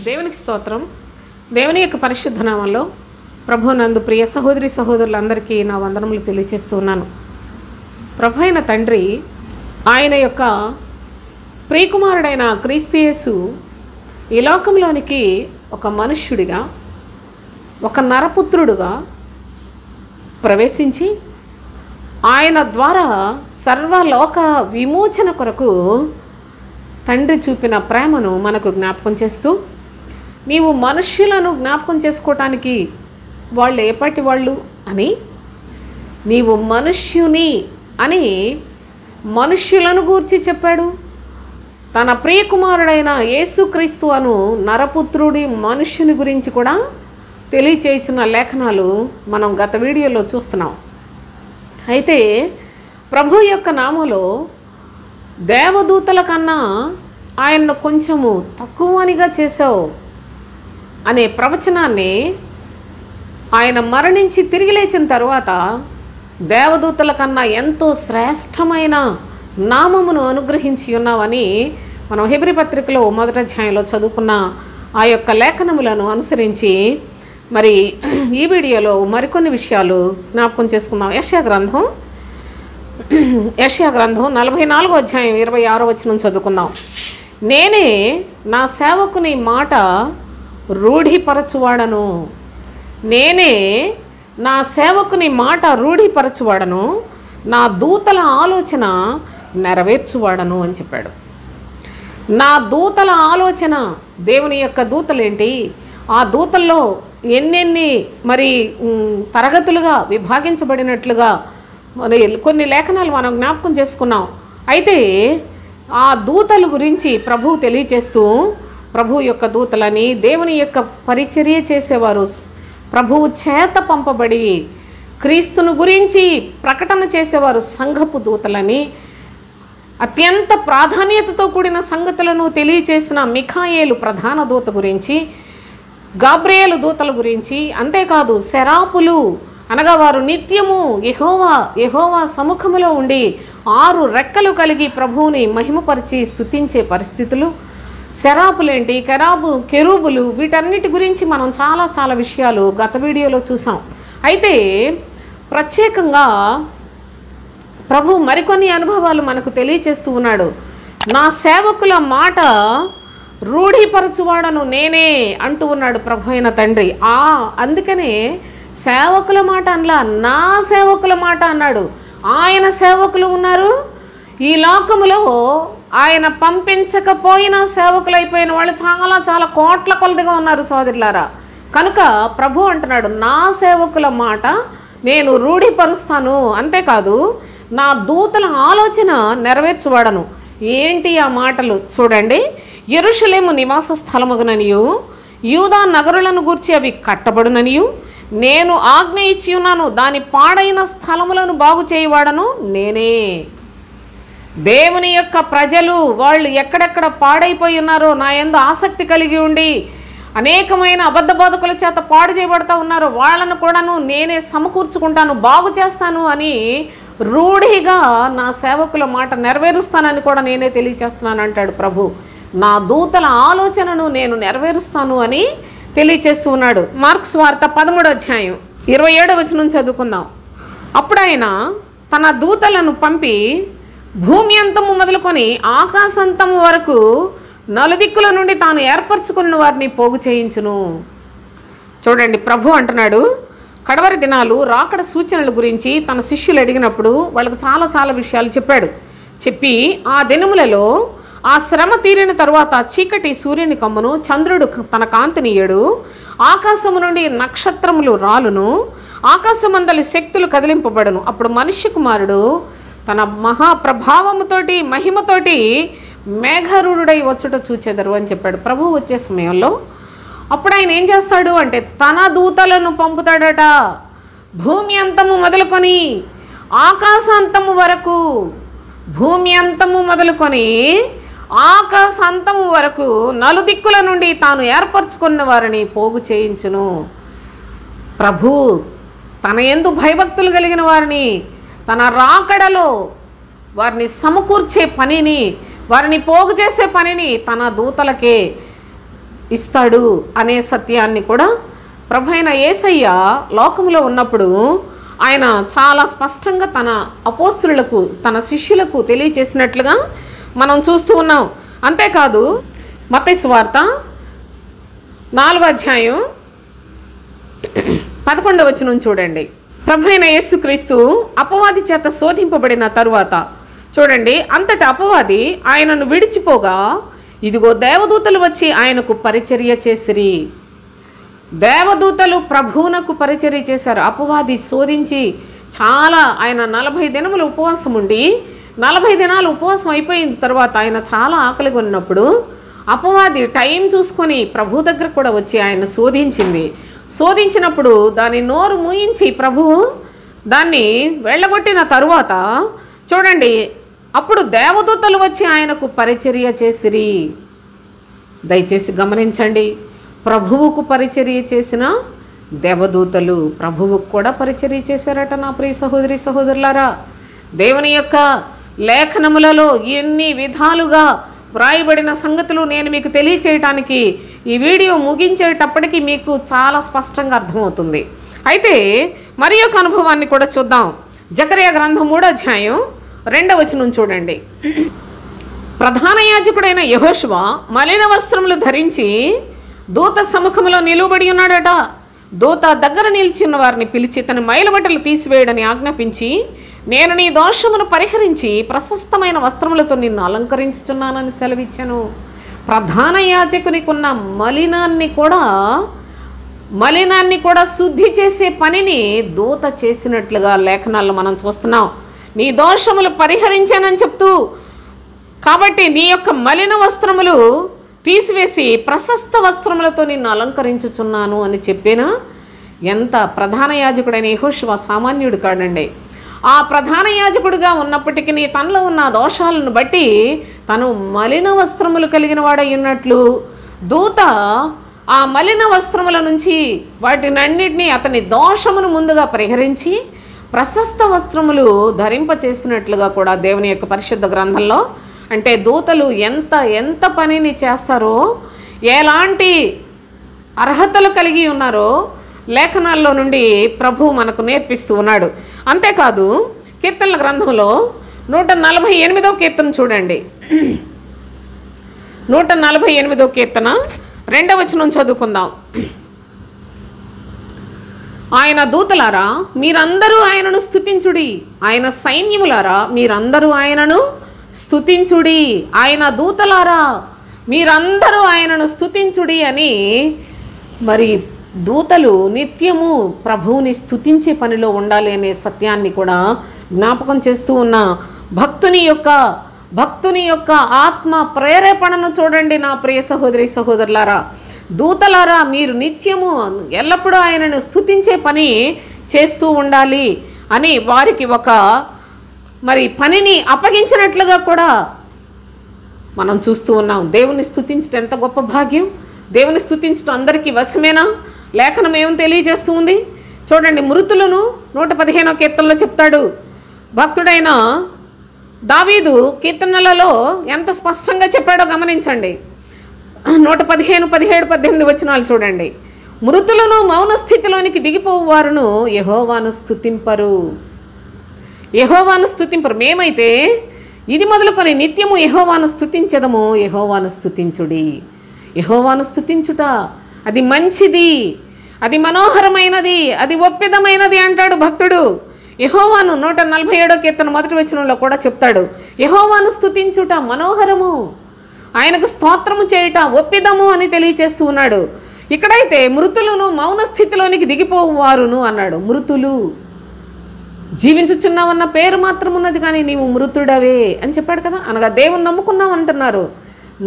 దేవునికి స్తోత్రం. దేవుని యొక్క పరిశుద్ధ నామంలో ప్రభునందు ప్రియ సహోదరి సహోదరులందరికీ నా వందనములు తెలియజేస్తూ ఉన్నాను. ప్రభు అయిన తండ్రి ఆయన యొక్క ప్రియకుమారుడైన క్రీస్తు యేసు ఈ లోకంలోనికి ఒక మనుష్యుడిగా, ఒక నరపుత్రుడుగా ప్రవేశించి ఆయన ద్వారా సర్వలోక విమోచన కొరకు తండ్రి చూపిన ప్రేమను మనకు జ్ఞాపకం చేస్తూ, నీవు మనుష్యులను జ్ఞాపకం చేసుకోవటానికి వాళ్ళు ఏపాటి వాళ్ళు అని, నీవు మనుష్యుని అని మనుష్యులను గూర్చి చెప్పాడు. తన ప్రియకుమారుడైన యేసుక్రీస్తు అను నరపుత్రుడి మనుష్యుని గురించి కూడా తెలియచేసిన లేఖనాలు మనం గత వీడియోలో చూస్తున్నాం. అయితే ప్రభు యొక్క నామములో దేవదూతల కన్నా ఆయన్ను కొంచెము తక్కువనిగా చేశావు అనే ప్రవచనాన్ని ఆయన మరణించి తిరిగి లేచిన తర్వాత దేవదూతల కన్నా ఎంతో శ్రేష్టమైన నామమును అనుగ్రహించి ఉన్నావని మనం హెబ్రీ పత్రికలో 1వ అధ్యాయంలో చదువుకున్న ఆ యొక్క లేఖనములను అనుసరించి మరి ఈ వీడియోలో మరికొన్ని విషయాలు జ్ఞాపకం చేసుకుందాం. యెషయా గ్రంథం 44వ అధ్యాయం 26వ వచనం చదువుకుందాం. నేనే నా సేవకుని మాట రూఢిపరచువాడను, నేనే నా సేవకుని మాట రూఢిపరచువాడను, నా దూతల ఆలోచన నెరవేర్చువాడను అని చెప్పాడు. నా దూతల ఆలోచన, దేవుని యొక్క దూతలేంటి, ఆ దూతల్లో ఎన్నెన్ని మరి తరగతులుగా విభాగించబడినట్లుగా మరి కొన్ని లేఖనాలు మనం జ్ఞాపకం చేసుకున్నాం. అయితే ఆ దూతల గురించి ప్రభువు తెలియచేస్తూ, ప్రభు యొక్క దూతలని దేవుని యొక్క పరిచర్య చేసేవారు, ప్రభువు చేత పంపబడి క్రీస్తును గురించి ప్రకటన చేసేవారు సంఘపు దూతలని, అత్యంత ప్రాధాన్యతతో కూడిన సంగతులను తెలియచేసిన మిఖాయేలు ప్రధాన దూత గురించి, గాబ్రియేలు దూతల గురించి, అంతేకాదు సెరాపులు అనగా వారు నిత్యము యెహోవా సముఖములో ఉండి 6 రెక్కలు కలిగి ప్రభువుని మహిమపరిచి స్తుతించే పరిస్థితులు, సెరాపులేంటి, కెరూబులు, వీటన్నిటి గురించి మనం చాలా విషయాలు గత వీడియోలో చూసాం. అయితే ప్రత్యేకంగా ప్రభు మరికొన్ని అనుభవాలు మనకు తెలియచేస్తూ ఉన్నాడు. నా సేవకుల మాట రూఢిపరచువాడను నేనే అంటూ ఉన్నాడు ప్రభు అయిన తండ్రి. అందుకనే సేవకుల మాట అనలా, నా సేవకుల మాట అన్నాడు. ఆయన సేవకులు ఉన్నారు ఈ లోకములో, ఆయన పంపించకపోయినా సేవకులు అయిపోయిన వాళ్ళు చాలా కోట్ల కొలదిగా ఉన్నారు సోదరులారా. కనుక ప్రభు అంటున్నాడు, నా సేవకుల మాట నేను రూఢిపరుస్తాను, అంతేకాదు నా దూతల ఆలోచన నెరవేర్చువాడను. ఏంటి ఆ మాటలు చూడండి. యెరూషలేము నివాస స్థలమగుననియు, యూదా నగరులను గూర్చి అవి కట్టబడుననియు నేను ఆజ్ఞ ఇచ్చి ఉన్నాను, దాని పాడైన స్థలములను బాగు చేయవాడను నేనే. దేవుని యొక్క ప్రజలు వాళ్ళు ఎక్కడెక్కడ పాడైపోయి ఉన్నారో, నా యందు ఆసక్తి కలిగి ఉండి అనేకమైన అబద్ధ బోధకుల చేత పాడు చేయబడతా ఉన్నారు, వాళ్ళను కూడాను నేనే సమకూర్చుకుంటాను, బాగు చేస్తాను అని రూఢిగా నా సేవకుల మాట నెరవేరుస్తానని కూడా నేనే తెలియచేస్తున్నాను అంటాడు ప్రభు. నా దూతల ఆలోచనను నేను నెరవేరుస్తాను అని తెలియచేస్తూ ఉన్నాడు. మార్కు సువార్త 13వ అధ్యాయం 27వ వచనం చదువుకుందాం. అప్పుడు ఆయన తన దూతలను పంపి భూమి అంతము మొదలుకొని ఆకాశంతము వరకు నలుదిక్కుల నుండి తాను ఏర్పరచుకున్న వారిని పోగు చేయించును. చూడండి, ప్రభు అంటున్నాడు, కడవరి దినాలు రాకడ సూచనల గురించి తన శిష్యులు అడిగినప్పుడు వాళ్ళకు చాలా విషయాలు చెప్పి ఆ దినములలో ఆ శ్రమ తీరిన తరువాత చీకటి సూర్యుని కమ్మును, చంద్రుడు తన కాంతినియడు, ఆకాశము నుండి నక్షత్రములు రాలును, ఆకాశమందలి శక్తులు కదిలింపబడును. అప్పుడు మనుష్య కుమారుడు తన మహాప్రభావముతోటి మహిమతోటి మేఘారూఢుడై వచ్చుట చూచెదరు అని చెప్పాడు. ప్రభువు వచ్చే సమయంలో అప్పుడు ఆయన ఏం చేస్తాడు అంటే తన దూతలను పంపుతాడట. భూమి అంతము మొదలుకొని ఆకాశాంతము వరకు, భూమి అంతము మొదలుకొని ఆకాశాంతము వరకు నలుదిక్కుల నుండి తాను ఏర్పరచుకున్న వారిని పోగు చేయించును. ప్రభు తన యందు భయభక్తులు కలిగిన వారిని తన రాకడలో వారిని సమకూర్చే పనిని, వారిని పోగు చేసే పనిని తన దూతలకే ఇస్తాడు అనే సత్యాన్ని కూడా ప్రభువైన యేసయ్య లోకంలో ఉన్నప్పుడు ఆయన చాలా స్పష్టంగా తన అపోస్తులకు, తన శిష్యులకు తెలియచేసినట్లుగా మనం చూస్తూ ఉన్నాం. అంతేకాదు మత్తయి సువార్త 4వ అధ్యాయం 11వ వచనం చూడండి. ప్రభువైన యేసుక్రీస్తు అపవాది చేత శోధింపబడిన తరువాత చూడండి, అంతటా అపవాది ఆయనను విడిచిపోగా ఇదిగో దేవదూతలు వచ్చి ఆయనకు పరిచర్య చేసిరి. దేవదూతలు ప్రభువునకు పరిచర్య చేశారు. అపవాది శోధించి చాలా ఆయన 40 దినములు ఉపవాసం ఉండి 40 దినాలు ఉపవాసం అయిపోయిన తర్వాత ఆయన చాలా ఆకలిగా ఉన్నప్పుడు అపవాది టైం చూసుకొని ప్రభు దగ్గర కూడా వచ్చి ఆయన శోధించినప్పుడు దాని నోరు మూయించి ప్రభువు దాన్ని వెళ్ళగొట్టిన తరువాత చూడండి, అప్పుడు దేవదూతలు వచ్చి ఆయనకు పరిచర్య చేసిరి. దయచేసి గమనించండి, ప్రభువుకు పరిచర్య చేసిన దేవదూతలు ప్రభువుకు కూడా పరిచర్య చేశారట. నా ప్రియ సహోదరి సహోదరులారా, దేవుని యొక్క లేఖనములలో ఎన్ని విధాలుగా వ్రాయబడిన సంగతులు నేను మీకు తెలియచేయటానికి ఈ వీడియో ముగించేటప్పటికి మీకు చాలా స్పష్టంగా అర్థమవుతుంది. అయితే మరి యొక్క అనుభవాన్ని కూడా చూద్దాం. జకర్యా గ్రంథం 3వ అధ్యాయం 2వ వచనం చూడండి. ప్రధాన యాజకుడైన యెహోషువ మలిన వస్త్రములు ధరించి దూత సముఖంలో నిలువబడి ఉన్నాడట. దూత దగ్గర నిలిచిన వారిని పిలిచి తన మైలబట్టలు తీసివేయడని ఆజ్ఞాపించి, నేను నీ దోషమును పరిహరించి ప్రశస్తమైన వస్త్రములతో నిన్ను అలంకరించుచున్నానని సెలవిచ్చాను. ప్రధాన యాజకునికి ఉన్న మలినాన్ని కూడా శుద్ధి చేసే పనిని దూత చేసినట్లుగా లేఖనాల్లో మనం చూస్తున్నాం. నీ దోషములు పరిహరించానని చెప్తూ, కాబట్టి నీ యొక్క మలిన వస్త్రములు తీసివేసి ప్రశస్త వస్త్రములతో నిన్ను అలంకరించుచున్నాను అని చెప్పినా ఎంత ప్రధాన యాజకుడైన యెహోషువ సామాన్యుడు కాడండి. ఆ ప్రధాన యాజకుడిగా ఉన్నప్పటికీ తనలో ఉన్న దోషాలను బట్టి తను మలిన వస్త్రములు కలిగిన వాడై ఉన్నట్లు దూత ఆ మలిన వస్త్రముల నుంచి వాటినన్నిటినీ అతని దోషమును ముందుగా పరిహరించి ప్రశస్త వస్త్రములు ధరింపచేసినట్లుగా కూడా దేవుని యొక్క పరిశుద్ధ గ్రంథంలో, అంటే దూతలు ఎంత పనిని చేస్తారో, ఎలాంటి అర్హతలు కలిగి ఉన్నారో లేఖనాల్లో నుండి ప్రభు మనకు నేర్పిస్తూ ఉన్నాడు. అంతేకాదు కీర్తనల గ్రంథంలో 148వ కీర్తన చూడండి. 148వ కీర్తన 2వ వచనం చదువుకుందాం. ఆయన దూతలారా మీరందరూ ఆయనను స్తుతించుడి, ఆయన సైన్యములారా మీరందరూ ఆయనను స్తుతించుడి, ఆయన దూతలారా మీరందరూ ఆయనను స్తుతించుడి అని మరి దూతలు నిత్యము ప్రభువుని స్తుతించే పనిలో ఉండాలి అనే సత్యాన్ని కూడా జ్ఞాపకం చేస్తూ ఉన్న భక్తుని యొక్క ఆత్మ ప్రేరేపణను చూడండి. నా ప్రియ సహోదరి సహోదరులారా, దూతలారా మీరు నిత్యము ఎల్లప్పుడూ ఆయనను స్తుతించే పని చేస్తూ ఉండాలి అని వారికి ఒక మరి పనిని అప్పగించినట్లుగా కూడా మనం చూస్తూ ఉన్నాం. దేవుని స్తుతించడం ఎంత గొప్ప భాగ్యం! దేవుని స్తుతించడం అందరికీ వశమేనా? లేఖనం ఏమని తెలియజేస్తూ ఉంది చూడండి. మృతులను 115వ కీర్తనలో చెప్తాడు భక్తుడైన దావీదు. కీర్తనలలో ఎంత స్పష్టంగా చెప్పాడో గమనించండి. 115, 17, 18 వచనాలు చూడండి. మృతులను మౌన స్థితిలోనికి దిగిపోవు వారును యెహోవాను స్తుతింపరు. మేమైతే ఇది మొదలుకొని నిత్యము యెహోవాను స్తుతించెదము. యెహోవాను స్తుతించుడి. యెహోవాను స్తుతించుట అది మంచిది, అది మనోహరమైనది, అది ఒప్పిదమైనది అంటాడు భక్తుడు. యెహోవాను 147వ కీర్తన 1వ వచనంలో కూడా చెప్తాడు. యెహోవాను స్తుతించుట మనోహరము, ఆయనకు స్తోత్రము చేయుట ఒప్పిదము అని తెలియచేస్తూ ఉన్నాడు. ఇక్కడైతే మృతులను మౌన స్థితిలోనికి దిగిపోవు వారును అన్నాడు. మృతులు జీవించుచున్నావన్న పేరు మాత్రం ఉన్నది కానీ నీవు మృతుడవే అని చెప్పాడు కదా. అనగా దేవుని నమ్ముకున్నావు అంటున్నారు.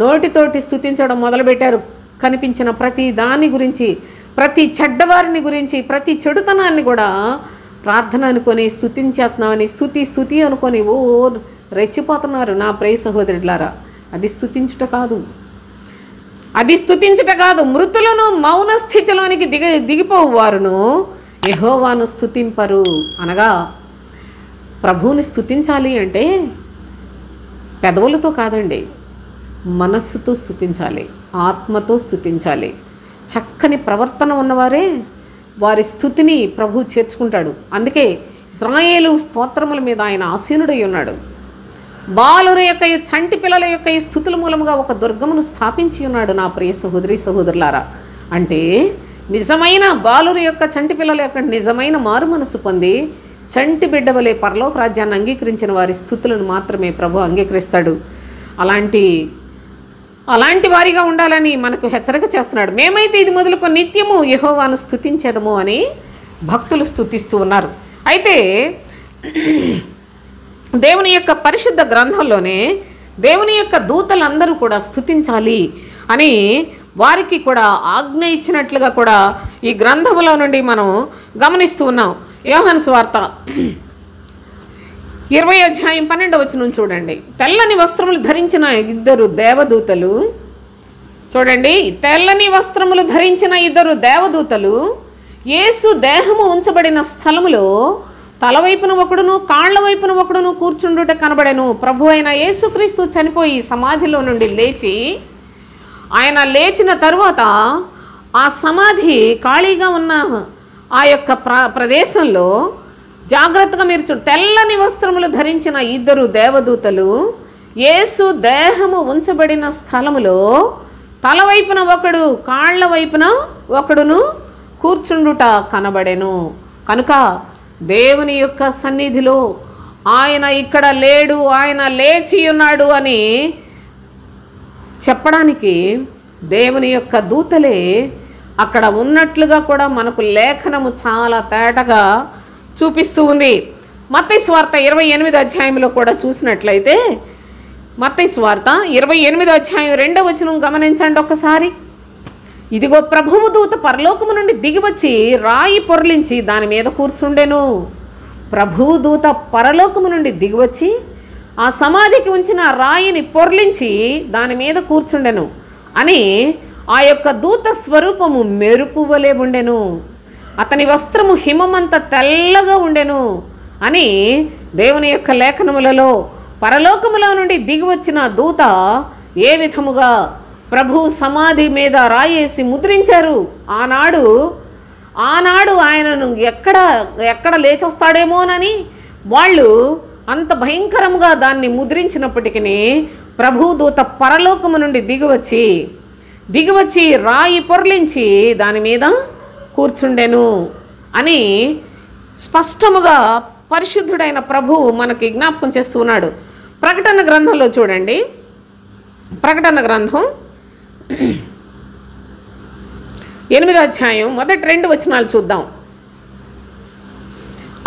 నోటితోటి స్తుతించడం మొదలుపెట్టారు. కనిపించిన ప్రతి దాని గురించి, ప్రతి చెడ్డవారిని గురించి, ప్రతి చెడుతనాన్ని కూడా ప్రార్థన అనుకొని స్తుతించేస్తున్నామని స్తుతి అనుకొని రెచ్చిపోతున్నారు. నా ప్రియ సహోదరులారా, అది స్తుతించుట కాదు. మృతులను మౌన స్థితిలోనికి దిగిపోవు వారును యెహోవాను స్తుతింపరు. అనగా ప్రభువుని స్తుతించాలి అంటే పెదవులతో కాదండి, మనస్సుతో స్తుతించాలి, ఆత్మతో స్తుతించాలి. చక్కని ప్రవర్తన ఉన్నవారే వారి స్తుతిని ప్రభు చేర్చుకుంటాడు. అందుకే ఇశ్రాయేలు స్తోత్రముల మీద ఆయన ఆసీనుడై ఉన్నాడు. బాలుర యొక్క చంటి పిల్లల యొక్క ఈ స్తుతుల మూలముగా ఒక దుర్గమును స్థాపించి ఉన్నాడు. నా ప్రియ సహోదరి సహోదరులారా, అంటే నిజమైన బాలుర యొక్క చంటి పిల్లల యొక్క నిజమైన మారు మనసు పొంది చంటి బిడ్డ వలె పరలోక రాజ్యాన్ని అంగీకరించిన వారి స్తుతులను మాత్రమే ప్రభు అంగీకరిస్తాడు. అలాంటి వారిగా ఉండాలని మనకు హెచ్చరిక చేస్తున్నాడు. మేమైతే ఇది మొదలుకొని నిత్యము యెహోవాను స్తుతించెదము అని భక్తులు స్తుతిస్తూ ఉన్నారు. అయితే దేవుని యొక్క పరిశుద్ధ గ్రంథంలోనే దేవుని యొక్క దూతలందరూ కూడా స్తుతించాలి అని వారికి కూడా ఆజ్ఞ ఇచ్చినట్లుగా కూడా ఈ గ్రంథములో నుండి మనం గమనిస్తూ ఉన్నాం. యోహాను సువార్త 20:12 చూడండి. తెల్లని వస్త్రములు ధరించిన ఇద్దరు దేవదూతలు, చూడండి, తెల్లని వస్త్రములు ధరించిన ఇద్దరు దేవదూతలు యేసు దేహము ఉంచబడిన స్థలములో తలవైపున ఒకడును కాళ్ల వైపున ఒకడును కూర్చుండుట కనబడెను. ప్రభు అయిన యేసుక్రీస్తు చనిపోయి సమాధిలో నుండి లేచి, ఆయన లేచిన తరువాత ఆ సమాధి ఖాళీగా ఉన్న ఆ యొక్క ప్రదేశంలో జాగ్రత్తగా మీరు తెల్లని వస్త్రములు ధరించిన ఇద్దరు దేవదూతలు యేసు దేహము ఉంచబడిన స్థలములో తలవైపున ఒకడు కాళ్ల వైపున ఒకడును కూర్చుండుట కనబడెను. కనుక దేవుని యొక్క సన్నిధిలో ఆయన ఇక్కడ లేడు, ఆయన లేచి ఉన్నాడు అని చెప్పడానికి దేవుని యొక్క దూతలే అక్కడ ఉన్నట్లుగా కూడా మనకు లేఖనము చాలా తేటగా చూపిస్తూ ఉంది. మత్తయి సువార్త 28 కూడా చూసినట్లయితే, మత్తయి సువార్త 28 గమనించండి ఒకసారి. ఇదిగో ప్రభువు దూత పరలోకము నుండి దిగివచ్చి రాయి పొర్లించి దాని మీద కూర్చుండెను. ప్రభువు దూత పరలోకము నుండి దిగివచ్చి ఆ సమాధికి ఉంచిన రాయిని పొర్లించి దాని మీద కూర్చుండెను అని ఆ యొక్క దూత స్వరూపము మెరుపు వలె ఉండెను. అతని వస్త్రము హిమమంత తెల్లగా ఉండెను అని దేవుని యొక్క లేఖనములలో పరలోకములో నుండి దిగివచ్చిన దూత ఏ విధముగా ప్రభు సమాధి మీద రాయేసి ముద్రించారు. ఆనాడు ఆయనను ఎక్కడ లేచొస్తాడేమోనని వాళ్ళు అంత భయంకరంగా దాన్ని ముద్రించినప్పటికీ ప్రభు దూత పరలోకము నుండి దిగివచ్చి రాయి పొర్లించి దాని మీద కూర్చుండెను అని స్పష్టముగా పరిశుద్ధుడైన ప్రభు మనకి జ్ఞాపకం చేస్తూ ఉన్నాడు. ప్రకటన గ్రంథంలో చూడండి, ప్రకటన గ్రంథం 8 మొదటి 2 వచనాలు చూద్దాం.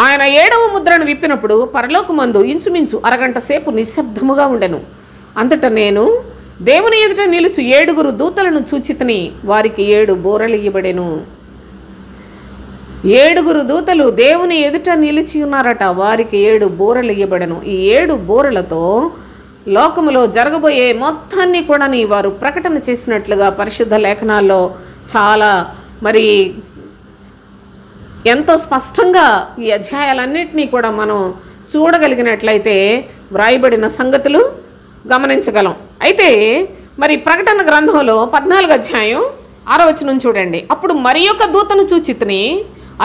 ఆయన 7వ ముద్రను విప్పినప్పుడు పరలోకమందు ఇంచుమించు అరగంట సేపు నిశ్శబ్దముగా ఉండెను. అంతటా నేను దేవుని ఎదుట నిలుచు 7 దూతలను చూచితిని. వారికి 7 బూరలు ఇవ్వబడెను. 7 దూతలు దేవుని ఎదుట నిలిచి ఉన్నారట. వారికి 7 బూరలు ఇవ్వబడెను. ఈ 7 బూరలతో లోకములో జరగబోయే మొత్తాన్ని కూడా వారు ప్రకటన చేసినట్లుగా పరిశుద్ధ లేఖనాల్లో చాలా ఎంతో స్పష్టంగా ఈ అధ్యాయాలన్నింటినీ కూడా మనం చూడగలిగినట్లయితే వ్రాయబడిన సంగతులు గమనించగలం. అయితే ప్రకటన గ్రంథంలో 14 చూడండి. అప్పుడు మరి యొక్క దూతను చూచితిని.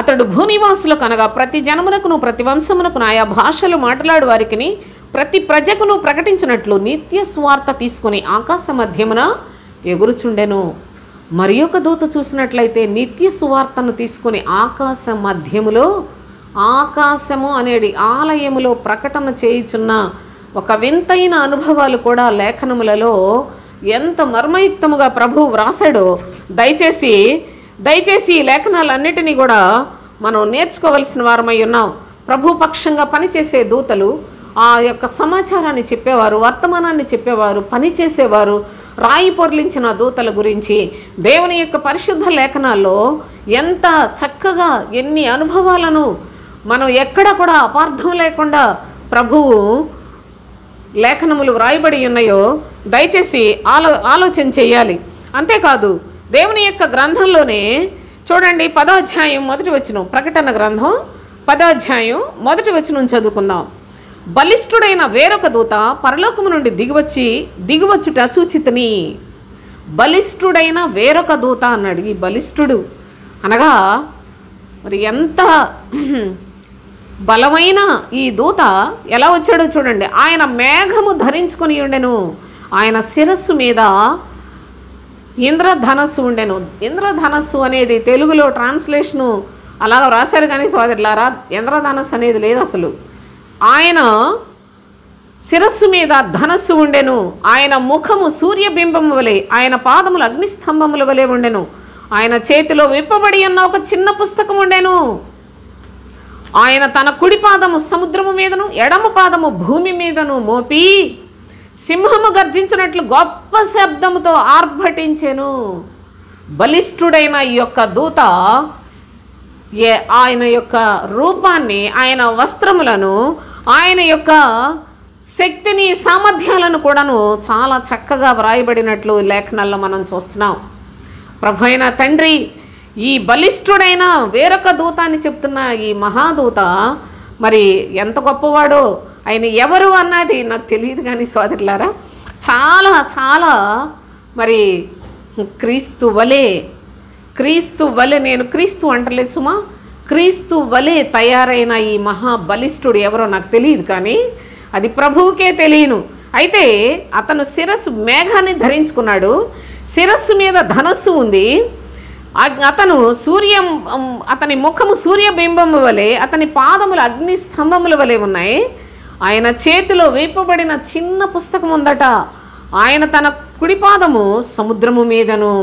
అతడు భూనివాసులకు అనగా ప్రతి జనమునకును ప్రతి వంశమునకును ఆయా భాషలు మాట్లాడు వారికి ప్రతి ప్రజకును ప్రకటించినట్లు నిత్య స్వార్థ తీసుకుని ఆకాశ మధ్యమున ఎగురుచుండెను. మరి యొక్క దూత చూసినట్లయితే నిత్య సువార్తను తీసుకుని ఆకాశ మధ్యములో, ఆకాశము అనేది ఆలయములో ప్రకటన చేయుచున్న ఒక వింతైన అనుభవాలు కూడా లేఖనములలో ఎంత మర్మయుక్తముగా ప్రభువు వ్రాసాడో దయచేసి లేఖనాలన్నిటినీ కూడా మనం నేర్చుకోవలసిన వారమై ఉన్నాం. ప్రభు పక్షంగా పనిచేసే దూతలు ఆ యొక్క సమాచారాన్ని చెప్పేవారు, వర్తమానాన్ని చెప్పేవారు, పనిచేసేవారు. రాయి పొర్లించిన దూతల గురించి దేవుని యొక్క పరిశుద్ధ లేఖనాల్లో ఎంత చక్కగా ఎన్ని అనుభవాలను మనం ఎక్కడ కూడా అపార్థం లేకుండా ప్రభువు లేఖనములు వ్రాయబడి ఉన్నాయో దయచేసి ఆలోచన చేయాలి. అంతేకాదు దేవుని యొక్క గ్రంథంలోనే చూడండి 10వ అధ్యాయం 1వ వచనం, ప్రకటన గ్రంథం 10వ అధ్యాయం 1వ వచనం చదువుకుందాం. బలిష్ఠుడైన వేరొక దూత పరలోకము నుండి దిగివచ్చుట చూచితిని. బలిష్ఠుడైన వేరొక దూత అన్నాడు. ఈ బలిష్ఠుడు అనగా మరి ఎంత బలమైన ఈ దూత ఎలా వచ్చాడో చూడండి. ఆయన మేఘము ధరించుకొని ఉండెను, ఆయన శిరస్సు మీద ఇంద్రధనస్సు ఉండెను. ఇంద్రధనస్సు అనేది తెలుగులో ట్రాన్స్లేషను అలాగ రాశారు కానీ సోదరులారా, ఇంద్రధనస్సు అనేది లేదు అసలు. ఆయన శిరస్సు మీద ధనస్సు ఉండెను, ఆయన ముఖము సూర్యబింబము వలె, ఆయన పాదములు అగ్నిస్తంభముల వలె ఉండెను, ఆయన చేతిలో విప్పబడి ఉన్న ఒక చిన్న పుస్తకం ఉండెను. ఆయన తన కుడి పాదము సముద్రము మీదను ఎడమ పాదము భూమి మీదను మోపి సింహము గర్జించినట్లు గొప్ప శబ్దముతో ఆర్భటించెను. బలిష్ఠుడైన ఈ యొక్క దూత ఆయన యొక్క రూపాన్ని, ఆయన వస్త్రములను, ఆయన యొక్క శక్తిని, సామర్థ్యాలను కూడాను చాలా చక్కగా వ్రాయబడినట్లు లేఖనాల్లో మనం చూస్తున్నాం. ప్రభు అయిన తండ్రి ఈ బలిష్ఠుడైన వేరొక దూత అని చెప్తున్న ఈ మహాదూత మరి ఎంత గొప్పవాడో, ఆయన ఎవరు అన్నది నాకు తెలియదు కానీ సోదరులారా, చాలా చాలా మరి క్రీస్తు వలె నేను క్రీస్తు అంటలేదు సుమా, క్రీస్తు వలె తయారైన ఈ మహాబలిష్ఠుడు ఎవరో నాకు తెలియదు కానీ అది ప్రభువుకే తెలియను. అయితే అతను శిరస్సు మేఘాన్ని ధరించుకున్నాడు, శిరస్సు మీద ధనస్సు ఉంది, అతని ముఖము సూర్యబింబము వలె, అతని పాదములు అగ్ని స్తంభముల వలె ఉన్నాయి, ఆయన చేతిలో వేపబడిన చిన్న పుస్తకం ఉందట. ఆయన తన కుడి పాదము సముద్రము మీదను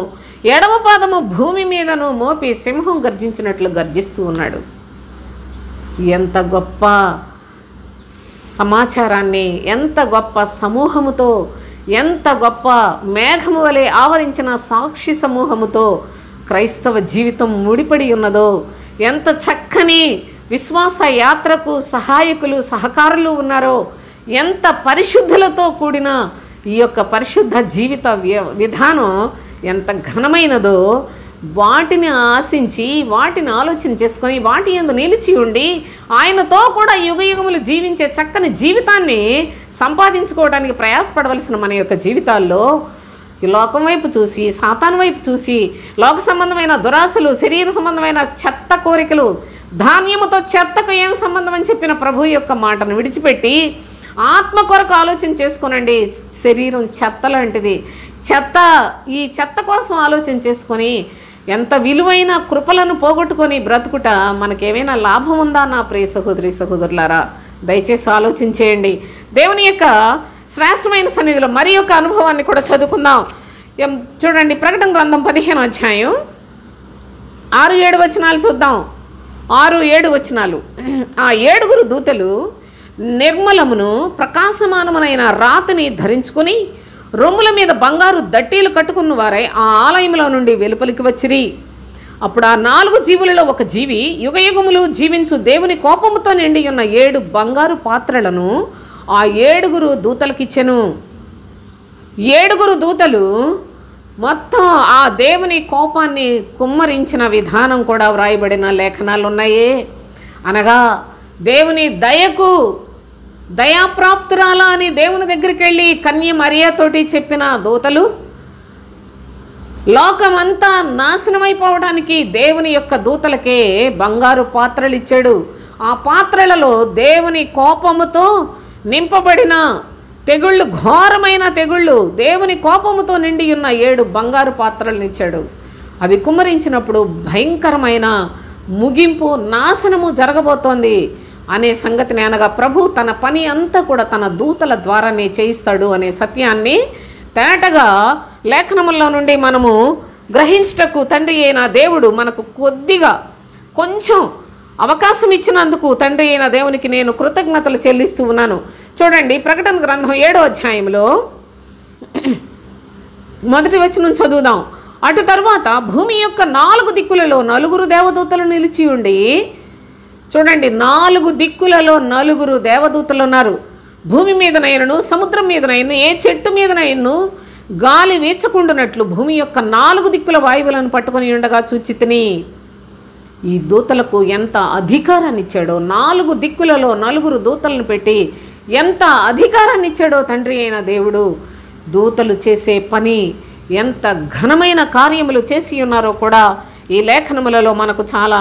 ఎడమ పాదము భూమి మీదను మోపి సింహం గర్జించినట్లు గర్జిస్తూ ఉన్నాడు. ఎంత గొప్ప సమాచారాన్ని, ఎంత గొప్ప సమూహముతో, ఎంత గొప్ప మేఘము వలె ఆవరించిన సాక్షి సమూహముతో క్రైస్తవ జీవితం ముడిపడి ఉన్నదో, ఎంత చక్కని విశ్వాస యాత్రకు సహాయకులు, సహకారులు ఉన్నారో, ఎంత పరిశుద్ధులతో కూడిన ఈ యొక్క పరిశుద్ధ జీవిత విధానం ఎంత ఘనమైనదో, వాటిని ఆశించి, వాటిని ఆలోచన చేసుకొని, వాటి యందు నిలిచి ఉండి ఆయనతో కూడా యుగయుగములు జీవించే చక్కని జీవితాన్ని సంపాదించుకోవడానికి ప్రయాసపడవలసిన మన యొక్క జీవితాల్లో ఈ లోకం వైపు చూసి, సాతాను వైపు చూసి, లోక సంబంధమైన దురాశలు, శరీర సంబంధమైన చెత్త కోరికలు, ధాన్యముతో చెత్తకు ఏం సంబంధం అని చెప్పిన ప్రభు యొక్క మాటను విడిచిపెట్టి ఆత్మ కొరకు ఆలోచన చేసుకోనండి. శరీరం చెత్త లాంటిది, ఈ చెత్త కోసం ఆలోచన చేసుకొని ఎంత విలువైన కృపలను పోగొట్టుకొని బ్రతుకుట మనకేమైనా లాభం ఉందా నా ప్రియ సహోదరులారా? దయచేసి ఆలోచన చేయండి. దేవుని యొక్క శ్రేష్టమైన సన్నిధిలో మరి ఒక అనుభవాన్ని కూడా చదువుకుందాం. చూడండి, ప్రకటన గ్రంథం 15వ అధ్యాయం 6-7 వచనాలు చూద్దాం. 6-7 వచనాలు. ఆ 7 దూతలు నిర్మలమును ప్రకాశమానమునైన రాతిని ధరించుకొని రొమ్ముల మీద బంగారు దట్టీలు కట్టుకున్న వారై ఆ ఆలయంలో నుండి వెలుపలికి వచ్చిరి. అప్పుడు ఆ 4 జీవులలో ఒక జీవి యుగయుగములు జీవించు దేవుని కోపముతో నిండి ఉన్న 7 బంగారు పాత్రలను ఆ 7 దూతలకిచ్చెను. 7 దూతలు మొత్తం ఆ దేవుని కోపాన్ని కుమ్మరించిన విధానం కూడా వ్రాయబడిన లేఖనాలు ఉన్నాయే. అనగా దేవుని దయాప్రాప్తురాలా అని దేవుని దగ్గరికి వెళ్ళి కన్య మరియతోటి చెప్పిన దూతలు లోకమంతా నాశనమైపోవడానికి దేవుని యొక్క దూతలకే బంగారు పాత్రలు ఇచ్చాడు. ఆ పాత్రలలో దేవుని కోపముతో నింపబడిన తెగుళ్ళు, ఘోరమైన తెగుళ్ళు, దేవుని కోపముతో నిండి ఉన్న 7 బంగారు పాత్రలను ఇచ్చాడు. అవి కుమ్మరించినప్పుడు భయంకరమైన ముగింపు, నాశనము జరగబోతోంది అనే సంగతిని, అనగా ప్రభు తన పని అంతా కూడా తన దూతల ద్వారానే చేయిస్తాడు అనే సత్యాన్ని తేటగా లేఖనముల్లో నుండి మనము గ్రహించటకు తండ్రి అయిన దేవుడు మనకు కొంచెం అవకాశం ఇచ్చినందుకు తండ్రి అయిన దేవునికి నేను కృతజ్ఞతలు చెల్లిస్తూ ఉన్నాను. చూడండి, ప్రకటన గ్రంథం 7వ అధ్యాయంలో 1వ వచనం చదువుదాం. అటు తర్వాత భూమి యొక్క 4 దిక్కులలో 4 దేవదూతలు నిలిచి ఉండి, చూడండి, 4 దిక్కులలో 4 దేవదూతలు ఉన్నారు. భూమి మీదనైనను సముద్రం మీదనైను ఏ చెట్టు మీదనైను గాలి వీచకుండునట్లు భూమి యొక్క 4 దిక్కుల వాయువులను పట్టుకొని ఉండగా చూచితిని. ఈ దూతలకు ఎంత అధికారాన్ని ఇచ్చాడో! 4 దిక్కులలో 4 దూతలను పెట్టి ఎంత అధికారాన్ని ఇచ్చాడో తండ్రి అయిన దేవుడు. దూతలు చేసే పని ఎంత ఘనమైన కార్యములు చేసి ఉన్నారో కూడా ఈ లేఖనములలో మనకు చాలా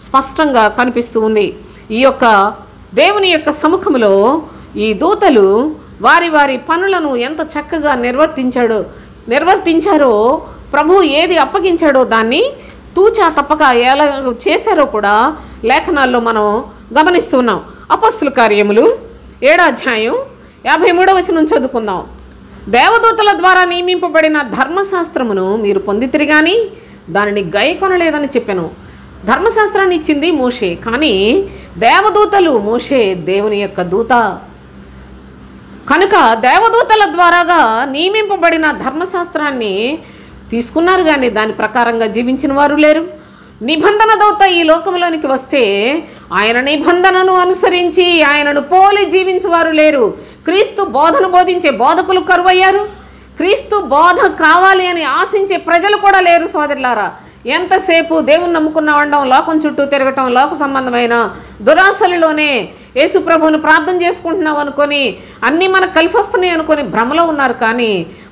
స్పష్టంగా కనిపిస్తూ ఉంది. ఈ యొక్క దేవుని యొక్క సముఖంలో ఈ దూతలు వారి వారి పనులను ఎంత చక్కగా నిర్వర్తించారో, ప్రభు ఏది అప్పగించాడో దాన్ని తూచా తప్పక ఎలా చేశారో కూడా లేఖనాల్లో మనం గమనిస్తున్నాం. అపొస్తలుల కార్యములు 7వ అధ్యాయం 53వ వచనం చదువుకుందాం. దేవదూతల ద్వారా నియమింపబడిన ధర్మశాస్త్రమును మీరు పొందితిరి గాని దానిని గైకొనలేదని చెప్పాను. ధర్మశాస్త్రాన్ని ఇచ్చింది మోషే, కానీ దేవదూతలు, మోషే దేవుని యొక్క దూత కనుక దేవదూతల ద్వారాగా నియమింపబడిన ధర్మశాస్త్రాన్ని తీసుకున్నారు, కానీ దాని ప్రకారంగా జీవించిన వారు లేరు. నిబంధన దూత ఈ లోకంలోనికి వస్తే ఆయన నిబంధనను అనుసరించి ఆయనను పోలి జీవించేవారు లేరు. క్రీస్తు బోధను బోధించే బోధకులు కరువయ్యారు. క్రీస్తు బోధ కావాలి అని ఆశించే ప్రజలు కూడా లేరు. సోదరులారా, ఎంతసేపు దేవుని నమ్ముకున్న ఉండడం, లోకం చుట్టూ తిరగటం, లోక సంబంధమైన దురాశలలోనే యేసు ప్రభువుని ప్రార్థన చేసుకుంటున్నాం అనుకొని, అన్నీ మనకు కలిసి వస్తున్నాయి అనుకొని భ్రమలో ఉన్నారు. కానీ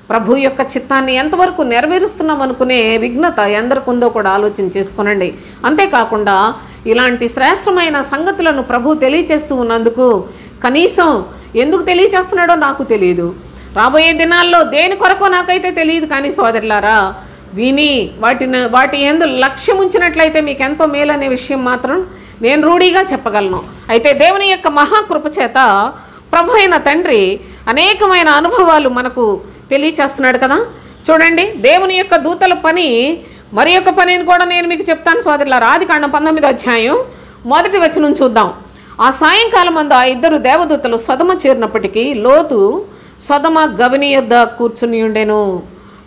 ప్రభు యొక్క చిత్తాన్ని ఎంతవరకు నెరవేరుస్తున్నాం అనుకునే విఘ్నత ఎందరికి ఉందో కూడా ఆలోచన చేసుకునండి. అంతేకాకుండా ఇలాంటి శ్రేష్టమైన సంగతులను ప్రభు తెలియచేస్తూ ఉన్నందుకు కనీసం ఎందుకు తెలియచేస్తున్నాడో నాకు తెలియదు. రాబోయే దినాల్లో దేని కొరకో నాకైతే తెలియదు. కానీ సోదరులారా, విని వాటి యందు లక్ష్యం ఉంచినట్లయితే మీకు ఎంతో మేలనే విషయం మాత్రం నేను రూఢీగా చెప్పగలను. అయితే దేవుని యొక్క మహాకృప చేత ప్రభు అయిన తండ్రి అనేకమైన అనుభవాలు మనకు తెలియచేస్తున్నాడు కదా. చూడండి, దేవుని యొక్క దూతల పని, మరి యొక్క పనిని కూడా నేను మీకు చెప్తాను సోదరులారా. ఆదికాండం 19వ అధ్యాయం 1వ వచనం చూద్దాం. ఆ సాయంకాలం అందు ఆ ఇద్దరు దేవదూతలు సొదమ చేరినప్పటికీ లోతు సొదమ గవిని యొద్ద కూర్చుని ఉండెను.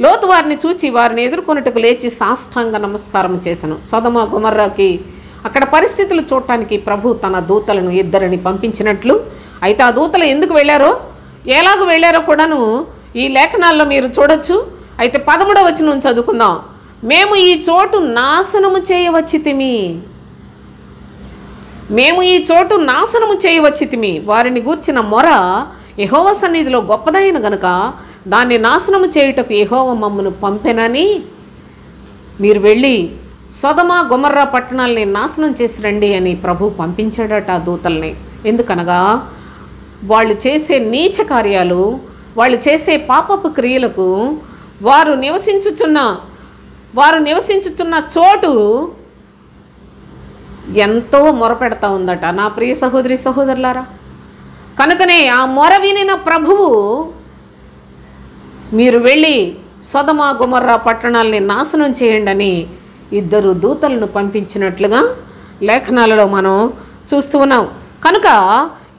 లోతు వారిని చూచి వారిని ఎదుర్కొన్నట్టుకు లేచి సాష్టాంగ నమస్కారం చేశాను. సొదమ గొమర్రాకి అక్కడ పరిస్థితులు చూడటానికి ప్రభు తన దూతలను ఇద్దరిని పంపించినట్లు. అయితే ఆ దూతలు ఎందుకు వెళ్ళారో, ఎలాగ వెళ్ళారో కూడాను ఈ లేఖనాల్లో మీరు చూడొచ్చు. అయితే 13వ వచనం చదువుకుందాం. మేము ఈ చోటు నాశనము చేయవచ్చితిమి, వారిని గూర్చిన మొర యెహోవా సన్నిధిలో గొప్పదైన గనుక దాన్ని నాశనము చేయుటకు యెహోవా మమ్మను పంపెనని మీరు వెళ్ళి సొదమ గొమర్రా పట్టణాలని నాశనం చేసి రండి అని ప్రభు పంపించాడట ఆ దూతల్ని. ఎందుకనగా వాళ్ళు చేసే నీచ కార్యాలు, వాళ్ళు చేసే పాపపు క్రియలకు వారు నివసించుచున్న చోటు ఎంతో మొరపెడతా ఉందట నా ప్రియ సహోదరి సహోదరులారా. కనుకనే ఆ మొర వినిన ప్రభువు మీరు వెళ్ళి సొదమ గొమర్రా పట్టణాలని నాశనం చేయండి అని ఇద్దరు దూతలను పంపించినట్లుగా లేఖనాలలో మనం చూస్తూ ఉన్నాం. కనుక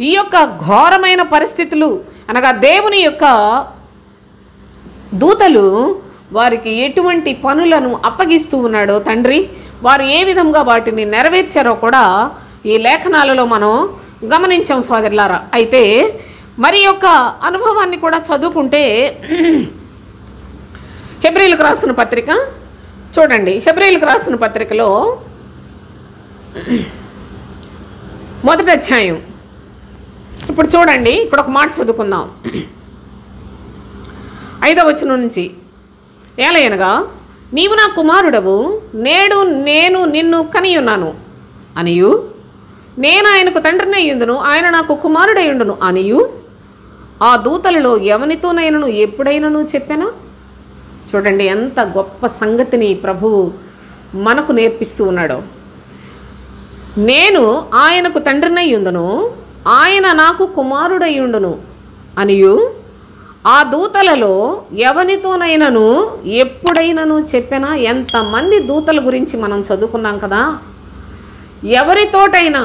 ఈ యొక్క ఘోరమైన పరిస్థితులు అనగా దేవుని యొక్క దూతలు వారికి ఎటువంటి పనులను అప్పగిస్తూ ఉన్నాడో తండ్రి, వారు ఏ విధంగా వాటిని నెరవేర్చారో కూడా ఈ లేఖనాలలో మనం గమనించాం సోదరులారా. అయితే మరి యొక్క అనుభవాన్ని కూడా చదువుకుంటే హెబ్రీయులకు రాసిన పత్రిక చూడండి. హెబ్రీయులకు రాసిన పత్రికలో 1వ అధ్యాయం, ఇప్పుడు చూడండి, ఇక్కడ ఒక మాట చదువుకుందాం 5వ వచనం నుంచి. ఏలయనగా నీవు నా కుమారుడవు, నేడు నేను నిన్ను కనియున్నాను అనియు, నేను ఆయనకు తండ్రినై యుందును, ఆయన నాకు కుమారుడై ఉండును అనియు ఆ దూతలలో ఎవనితోనైనను ఎప్పుడైనను చెప్పానా. చూడండి ఎంత గొప్ప సంగతిని ప్రభువు మనకు నేర్పిస్తూ ఉన్నాడో. నేను ఆయనకు తండ్రినై యుందును, ఆయన నాకు కుమారుడై ఉండును అనియు ఆ దూతలలో ఎవనితోనైనను ఎప్పుడైనను చెప్పినా. ఎంతమంది దూతల గురించి మనం చదువుకున్నాం కదా. ఎవరితోటైనా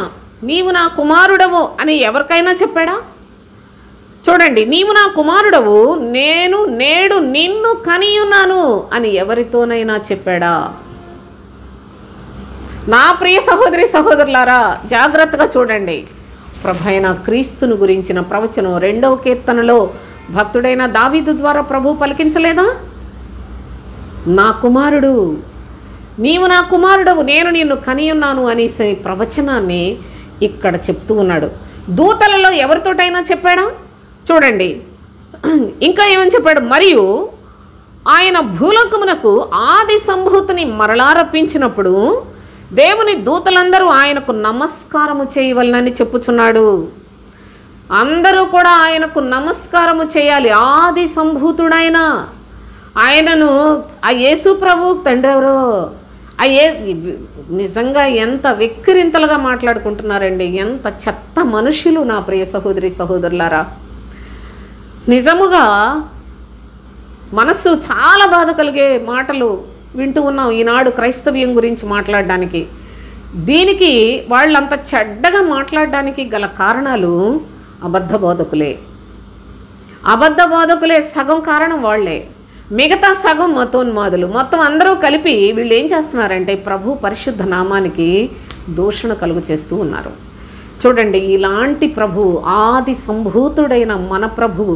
నీవు నా కుమారుడవు అని ఎవరికైనా చెప్పాడా? చూడండి, నీవు నా కుమారుడవు, నేను నేడు నిన్ను కనియున్నాను అని ఎవరితోనైనా చెప్పాడా? నా ప్రియ సహోదరి సహోదరులారా, జాగ్రత్తగా చూడండి. ప్రభైన క్రీస్తును గురించిన ప్రవచనం 2వ కీర్తనలో భక్తుడైన దావీదు ద్వారా ప్రభు పలికించలేదా? నా కుమారుడు, నీవు నా కుమారుడవు, నేను నిన్ను కనియున్నాను అనేసి ప్రవచనాన్ని ఇక్కడ చెప్తూ ఉన్నాడు. దూతలలో ఎవరితోటైనా చెప్పాడా? చూడండి ఇంకా ఏమని చెప్పాడు, మరియు ఆయన భూలోకమునకు ఆది సంభూతిని మరలా రప్పించినప్పుడు దేవుని దూతలందరూ ఆయనకు నమస్కారము చేయవలనని చెప్పుచున్నాడు. అందరూ కూడా ఆయనకు నమస్కారము చేయాలి. ఆది సంభూతుడైన ఆయనను ఆ యేసు ప్రభు తండ్రి ఎవరో నిజంగా ఎంత వెక్కిరింతలుగా మాట్లాడుకుంటున్నారండి. ఎంత చెత్త మనుషులు నా ప్రియ సహోదరి సహోదరులారా. నిజముగా మనస్సు చాలా బాధ కలిగే మాటలు వింటూ ఉన్నాం ఈనాడు క్రైస్తవ్యం గురించి మాట్లాడడానికి. దీనికి వాళ్ళంత చెడ్డగా మాట్లాడడానికి గల కారణాలు అబద్ధ బోధకులే. సగం కారణం వాళ్ళే, మిగతా సగం మతోన్మాదులు. మొత్తం అందరూ కలిపి వీళ్ళు ఏం చేస్తున్నారంటే ప్రభు పరిశుద్ధ నామానికి దూషణ కలుగు చేస్తూ ఉన్నారు. చూడండి, ఇలాంటి ప్రభు, ఆది సంభూతుడైన మన ప్రభువు,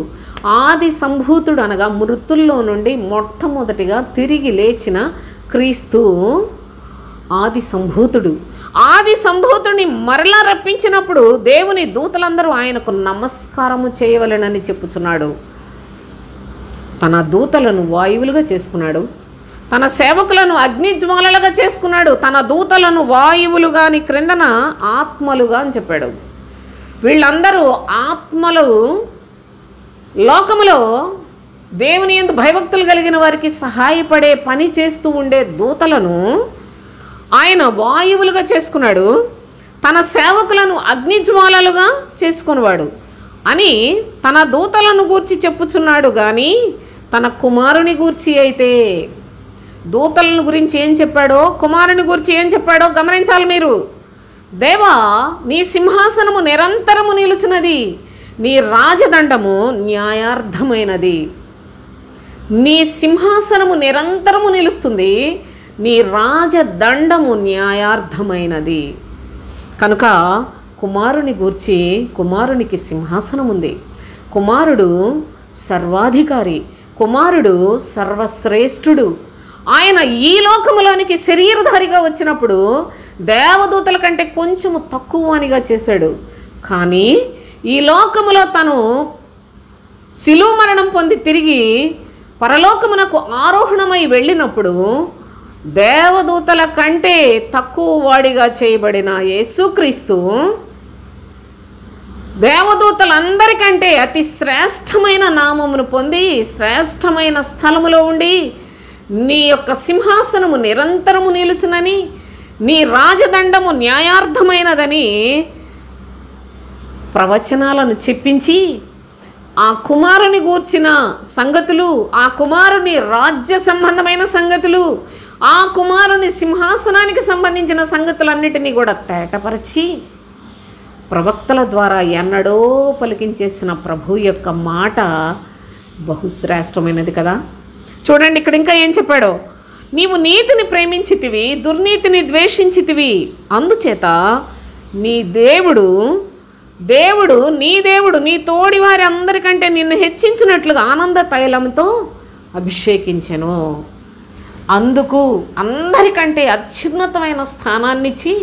ఆది సంభూతుడు అనగా మృతుల్లో నుండి మొట్టమొదటిగా తిరిగి లేచిన క్రీస్తు ఆది సంభూతుడు. ఆది సంభూతుడిని మరలా రప్పించినప్పుడు దేవుని దూతలందరూ ఆయనకు నమస్కారము చేయవలెనని చెప్పుచున్నాడు. తన దూతలను వాయువులుగా చేసుకున్నాడు, తన సేవకులను అగ్నిజ్వాలలుగా చేసుకున్నాడు. తన దూతలను వాయువులు గాని క్రిందన ఆత్మలుగా అని చెప్పాడు. వీళ్ళందరూ ఆత్మలు. లోకములో దేవుని యందు భయభక్తులు కలిగిన వారికి సహాయపడే పని చేస్తూ ఉండే దూతలను ఆయన వాయువులుగా చేసుకున్నాడు, తన సేవకులను అగ్నిజ్వాలలుగా చేసుకునేవాడు అని తన దూతలను గూర్చి చెప్పుచున్నాడు. కానీ తన కుమారుని గూర్చి అయితే, దూతలను గురించి ఏం చెప్పాడో కుమారుని గురించి ఏం చెప్పాడో గమనించాలి మీరు. దేవా, నీ సింహాసనము నిరంతరము నిలుచున్నది, నీ రాజదండము న్యాయార్థమైనది. నీ సింహాసనము నిరంతరము నిలుస్తుంది, నీ రాజదండము న్యాయార్థమైనది. కనుక కుమారుని గూర్చి, కుమారునికి సింహాసనం ఉంది, కుమారుడు సర్వాధికారి, కుమారుడు సర్వశ్రేష్ఠుడు. ఆయన ఈ లోకములోనికి శరీరధారిగా వచ్చినప్పుడు దేవదూతల కంటే కొంచెము తక్కువనిగా చేశాడు. కానీ ఈ లోకములో తను శిలువ మరణం పొంది తిరిగి పరలోకమునకు ఆరోహణమై వెళ్ళినప్పుడు దేవదూతల కంటే తక్కువ వాడిగా చేయబడిన యేసుక్రీస్తు దేవదూతలందరికంటే అతి శ్రేష్టమైన నామమును పొంది శ్రేష్టమైన స్థలములో ఉండి నీ యొక్క సింహాసనము నిరంతరము నిలుచునని, నీ రాజదండము న్యాయార్థమైనదని ప్రవచనాలను చెప్పించి ఆ కుమారుని గూర్చిన సంగతులు, ఆ కుమారుని రాజ్య సంబంధమైన సంగతులు, ఆ కుమారుని సింహాసనానికి సంబంధించిన సంగతులన్నిటినీ కూడా తేటపరిచి ప్రవక్తల ద్వారా ఎన్నడో పలికించేసిన ప్రభు యొక్క మాట బహుశ్రేష్టమైనది కదా. చూడండి ఇక్కడ ఇంకా ఏం చెప్పాడో, నీవు నీతిని ప్రేమించితివి, దుర్నీతిని ద్వేషించితివి, అందుచేత నీ దేవుడు నీ తోడి వారి అందరికంటే నిన్ను హెచ్చించినట్లుగా ఆనంద తైలంతో అభిషేకించెను. అందుకు అందరికంటే అత్యున్నతమైన స్థానాన్నిచ్చి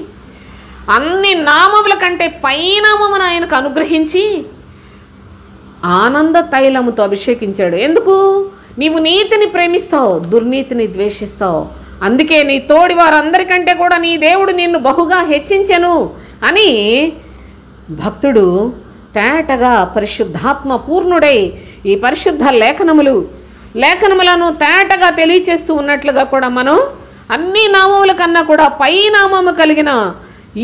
అన్ని నామముల కంటే పైనామమును ఆయనకు అనుగ్రహించి ఆనంద తైలముతో అభిషేకించాడు. ఎందుకు? నీవు నీతిని ప్రేమిస్తావు, దుర్నీతిని ద్వేషిస్తావు, అందుకే నీ తోడి వారందరికంటే కూడా నీ దేవుడు నిన్ను బహుగా హెచ్చించెను అని భక్తుడు తేటగా పరిశుద్ధాత్మ పూర్ణుడై ఈ పరిశుద్ధ లేఖనములను తేటగా తెలియచేస్తూ ఉన్నట్లుగా కూడా మనం అన్ని నామముల కన్నా కూడా పై నామము కలిగిన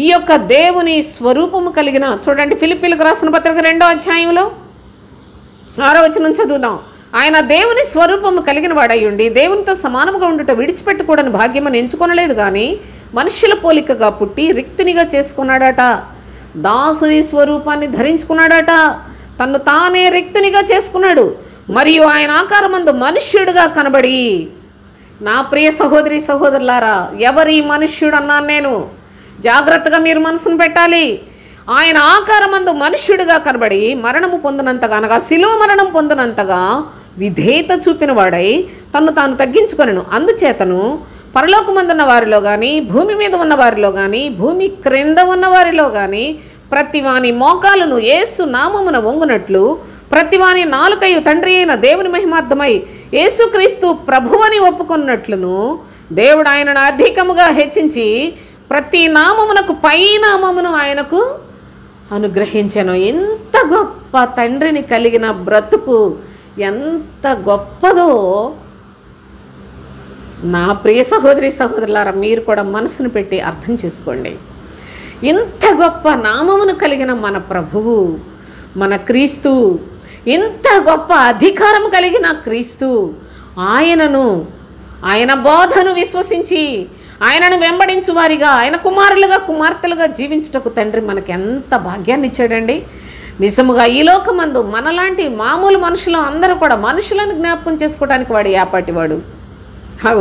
ఈ యొక్క దేవుని స్వరూపము కలిగిన, చూడండి ఫిలిప్పీలకు రాసిన పత్రిక 2వ అధ్యాయంలో 6వ వచనం చదువుదాం. ఆయన దేవుని స్వరూపము కలిగిన వాడయ్యుండి దేవునితో సమానముగా ఉండుట విడిచిపెట్టకూడని భాగ్యమని ఎంచుకొనలేదు, కానీ మనుష్యుల పోలికగా పుట్టి రిక్తునిగా చేసుకున్నాడట, దాసుని స్వరూపాన్ని ధరించుకున్నాడట, తన్ను తానే రిక్తునిగా చేసుకున్నాడు, మరియు ఆయన ఆకారమందు మనుష్యుడిగా కనబడి. నా ప్రియ సహోదరి సహోదరులారా, ఎవరి మనుష్యుడు అన్నాను నేను, జాగ్రత్తగా మీరు మనసును పెట్టాలి. ఆయన ఆకారమందు మనుష్యుడిగా కనబడి మరణము పొందినంతగా, అనగా శిలువ మరణం పొందినంతగా విధేయత చూపిన వాడై తన్ను తాను తగ్గించుకొనెను. అందుచేతను పరలోకమందున్న వారిలో కానీ, భూమి మీద ఉన్న వారిలో కానీ, భూమి క్రింద ఉన్న వారిలో కానీ ప్రతివాని మోకాలను యేసు నామమున వంగునట్లు ప్రతివాని నాలుకయు తండ్రి అయిన దేవుని మహిమార్థమై యేసుక్రీస్తు ప్రభువని ఒప్పుకున్నట్లును దేవుడు ఆయనను అధికముగా హెచ్చించి ప్రతి నామమునకు పై నామమును ఆయనకు అనుగ్రహించెను. ఎంత గొప్ప తండ్రిని కలిగిన బ్రతుకు ఎంత గొప్పదో నా ప్రియ సహోదరి సహోదరులారా, మీరు కూడా మనసును పెట్టి అర్థం చేసుకోండి. ఇంత గొప్ప నామమును కలిగిన మన ప్రభువు, మన క్రీస్తు, ఇంత గొప్ప అధికారం కలిగిన క్రీస్తు, ఆయన బోధను విశ్వసించి ఆయనను వెంబడించు వారిగా, ఆయన కుమారులుగా కుమార్తెలుగా జీవించుటకు తండ్రి మనకి ఎంత భాగ్యాన్ని ఇచ్చాడండి. నిజముగా ఈ లోకమందు మనలాంటి మామూలు మనుషులు అందరూ కూడా మనుషులను జ్ఞాపకం చేసుకోవడానికి వాడు ఏపాటివాడు,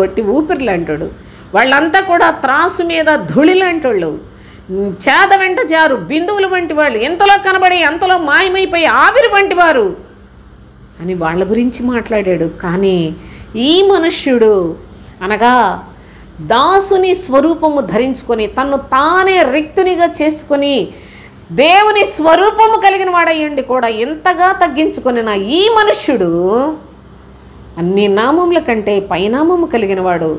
ఒట్టి ఊపిరి లాంటోడు. వాళ్ళంతా కూడా త్రాసు మీద ధూళి లాంటోళ్ళు, చేద వెంట జారు బిందువులు వంటి వాళ్ళు, ఎంతలో కనబడి అంతలో మాయమైపోయి ఆవిరి వంటి వారు అని వాళ్ళ గురించి మాట్లాడాడు. కానీ ఈ మనుష్యుడు అనగా దాసుని స్వరూపము ధరించుకొని తన్ను తానే రిక్తునిగా చేసుకొని దేవుని స్వరూపము కలిగిన వాడయ్యండి కూడా ఎంతగా తగ్గించుకొని నా ఈ మనుష్యుడు అన్ని నామముల కంటే పైనామము కలిగిన వాడు.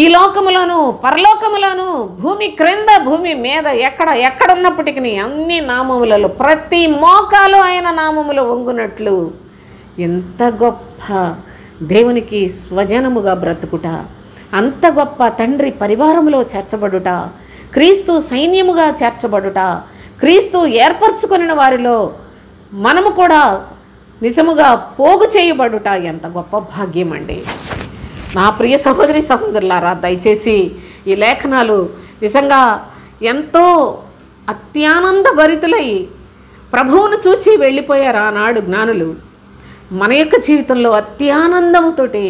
ఈ లోకములోను పరలోకములోను భూమి క్రింద భూమి మీద ఎక్కడున్నప్పటికీ అన్ని నామములలో ప్రతి మోకాలు ఆయన నామములో వంగునట్లు ఎంత గొప్ప దేవునికి స్వజనముగా బ్రతుకుట, అంత గొప్ప తండ్రి పరివారములో చేర్చబడుట, క్రీస్తు సైన్యముగా చేర్చబడుట, క్రీస్తు ఏర్పరచుకొనిన వారిలో మనము కూడా నిజముగా పోగు చేయబడుట ఎంత గొప్ప భాగ్యం అండి. నా ప్రియ సహోదరి సహోదరులారా, దయచేసి ఈ లేఖనాలు నిజంగా ఎంతో అత్యానంద భరితులై ప్రభువును చూచి వెళ్ళిపోయారు ఆనాడు జ్ఞానులు. మన యొక్క జీవితంలో అత్యానందముతోటి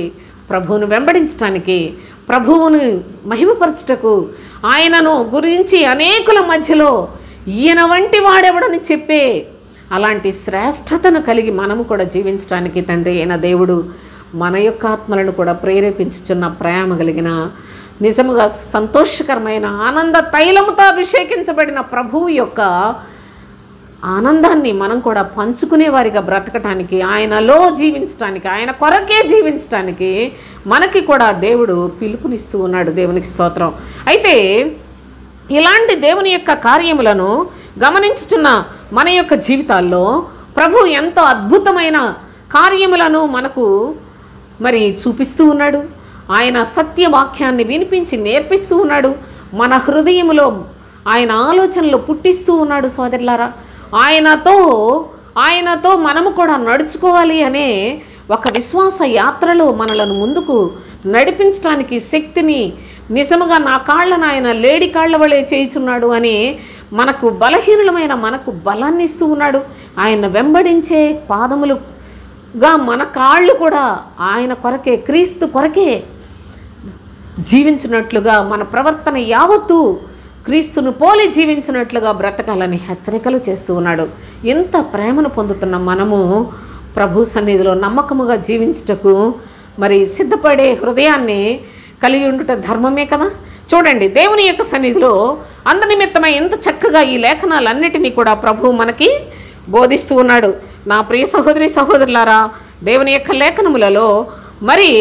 ప్రభువును వెంబడించడానికి, ప్రభువును మహిమపరచుటకు, ఆయనను గురించి అనేకుల మధ్యలో ఈయన వంటి వాడెవడని చెప్పే అలాంటి శ్రేష్టతను కలిగి మనము కూడా జీవించడానికి తండ్రి అయిన దేవుడు మన యొక్క ఆత్మలను కూడా ప్రేరేపించుచున్న ప్రేమ కలిగిన నిజముగా సంతోషకరమైన ఆనంద తైలముతో అభిషేకించబడిన ప్రభువు యొక్క ఆనందాన్ని మనం కూడా పంచుకునే వారిగా బ్రతకటానికి, ఆయనలో జీవించటానికి, ఆయన కొరకే జీవించటానికి మనకి కూడా దేవుడు పిలుపునిస్తూ ఉన్నాడు. దేవునికి స్తోత్రం. అయితే ఇలాంటి దేవుని యొక్క కార్యములను గమనించుచున్న మన యొక్క జీవితాల్లో ప్రభు ఎంతో అద్భుతమైన కార్యములను మనకు మరి చూపిస్తూ ఉన్నాడు. ఆయన సత్యవాక్యాన్ని వినిపించి నేర్పిస్తూ ఉన్నాడు. మన హృదయములో ఆయన ఆలోచనలు పుట్టిస్తూ ఉన్నాడు. సోదరులారా, ఆయనతో మనము కూడా నడుచుకోవాలి అనే ఒక విశ్వాస యాత్రలో మనలను ముందుకు నడిపించడానికి శక్తిని నిజముగా నా కాళ్ళను ఆయన లేడి కాళ్ళ వలె చేయుచున్నాడు అని మనకు బలహీనులమైన మనకు బలాన్ని ఇస్తూ ఉన్నాడు. ఆయన వెంబడించే పాదములుగా మన కాళ్ళు కూడా ఆయన కొరకే, క్రీస్తు కొరకే జీవించినట్లుగా, మన ప్రవర్తన యావత్తు క్రీస్తును పోలి జీవించినట్లుగా బ్రతకాలని హెచ్చరికలు చేస్తూ ఉన్నాడు. ఎంత ప్రేమను పొందుతున్న మనము ప్రభు సన్నిధిలో నమ్మకముగా జీవించుటకు మరి సిద్ధపడే హృదయాన్ని కలిగి ఉండుట ధర్మమే కదా. చూడండి, దేవుని యొక్క సన్నిధిలో అందనిమిత్తమై ఎంత చక్కగా ఈ లేఖనాలన్నిటినీ కూడా ప్రభు మనకి బోధిస్తూ ఉన్నాడు. నా ప్రియ సహోదరి సహోదరులారా, దేవుని యొక్క లేఖనములలో మరి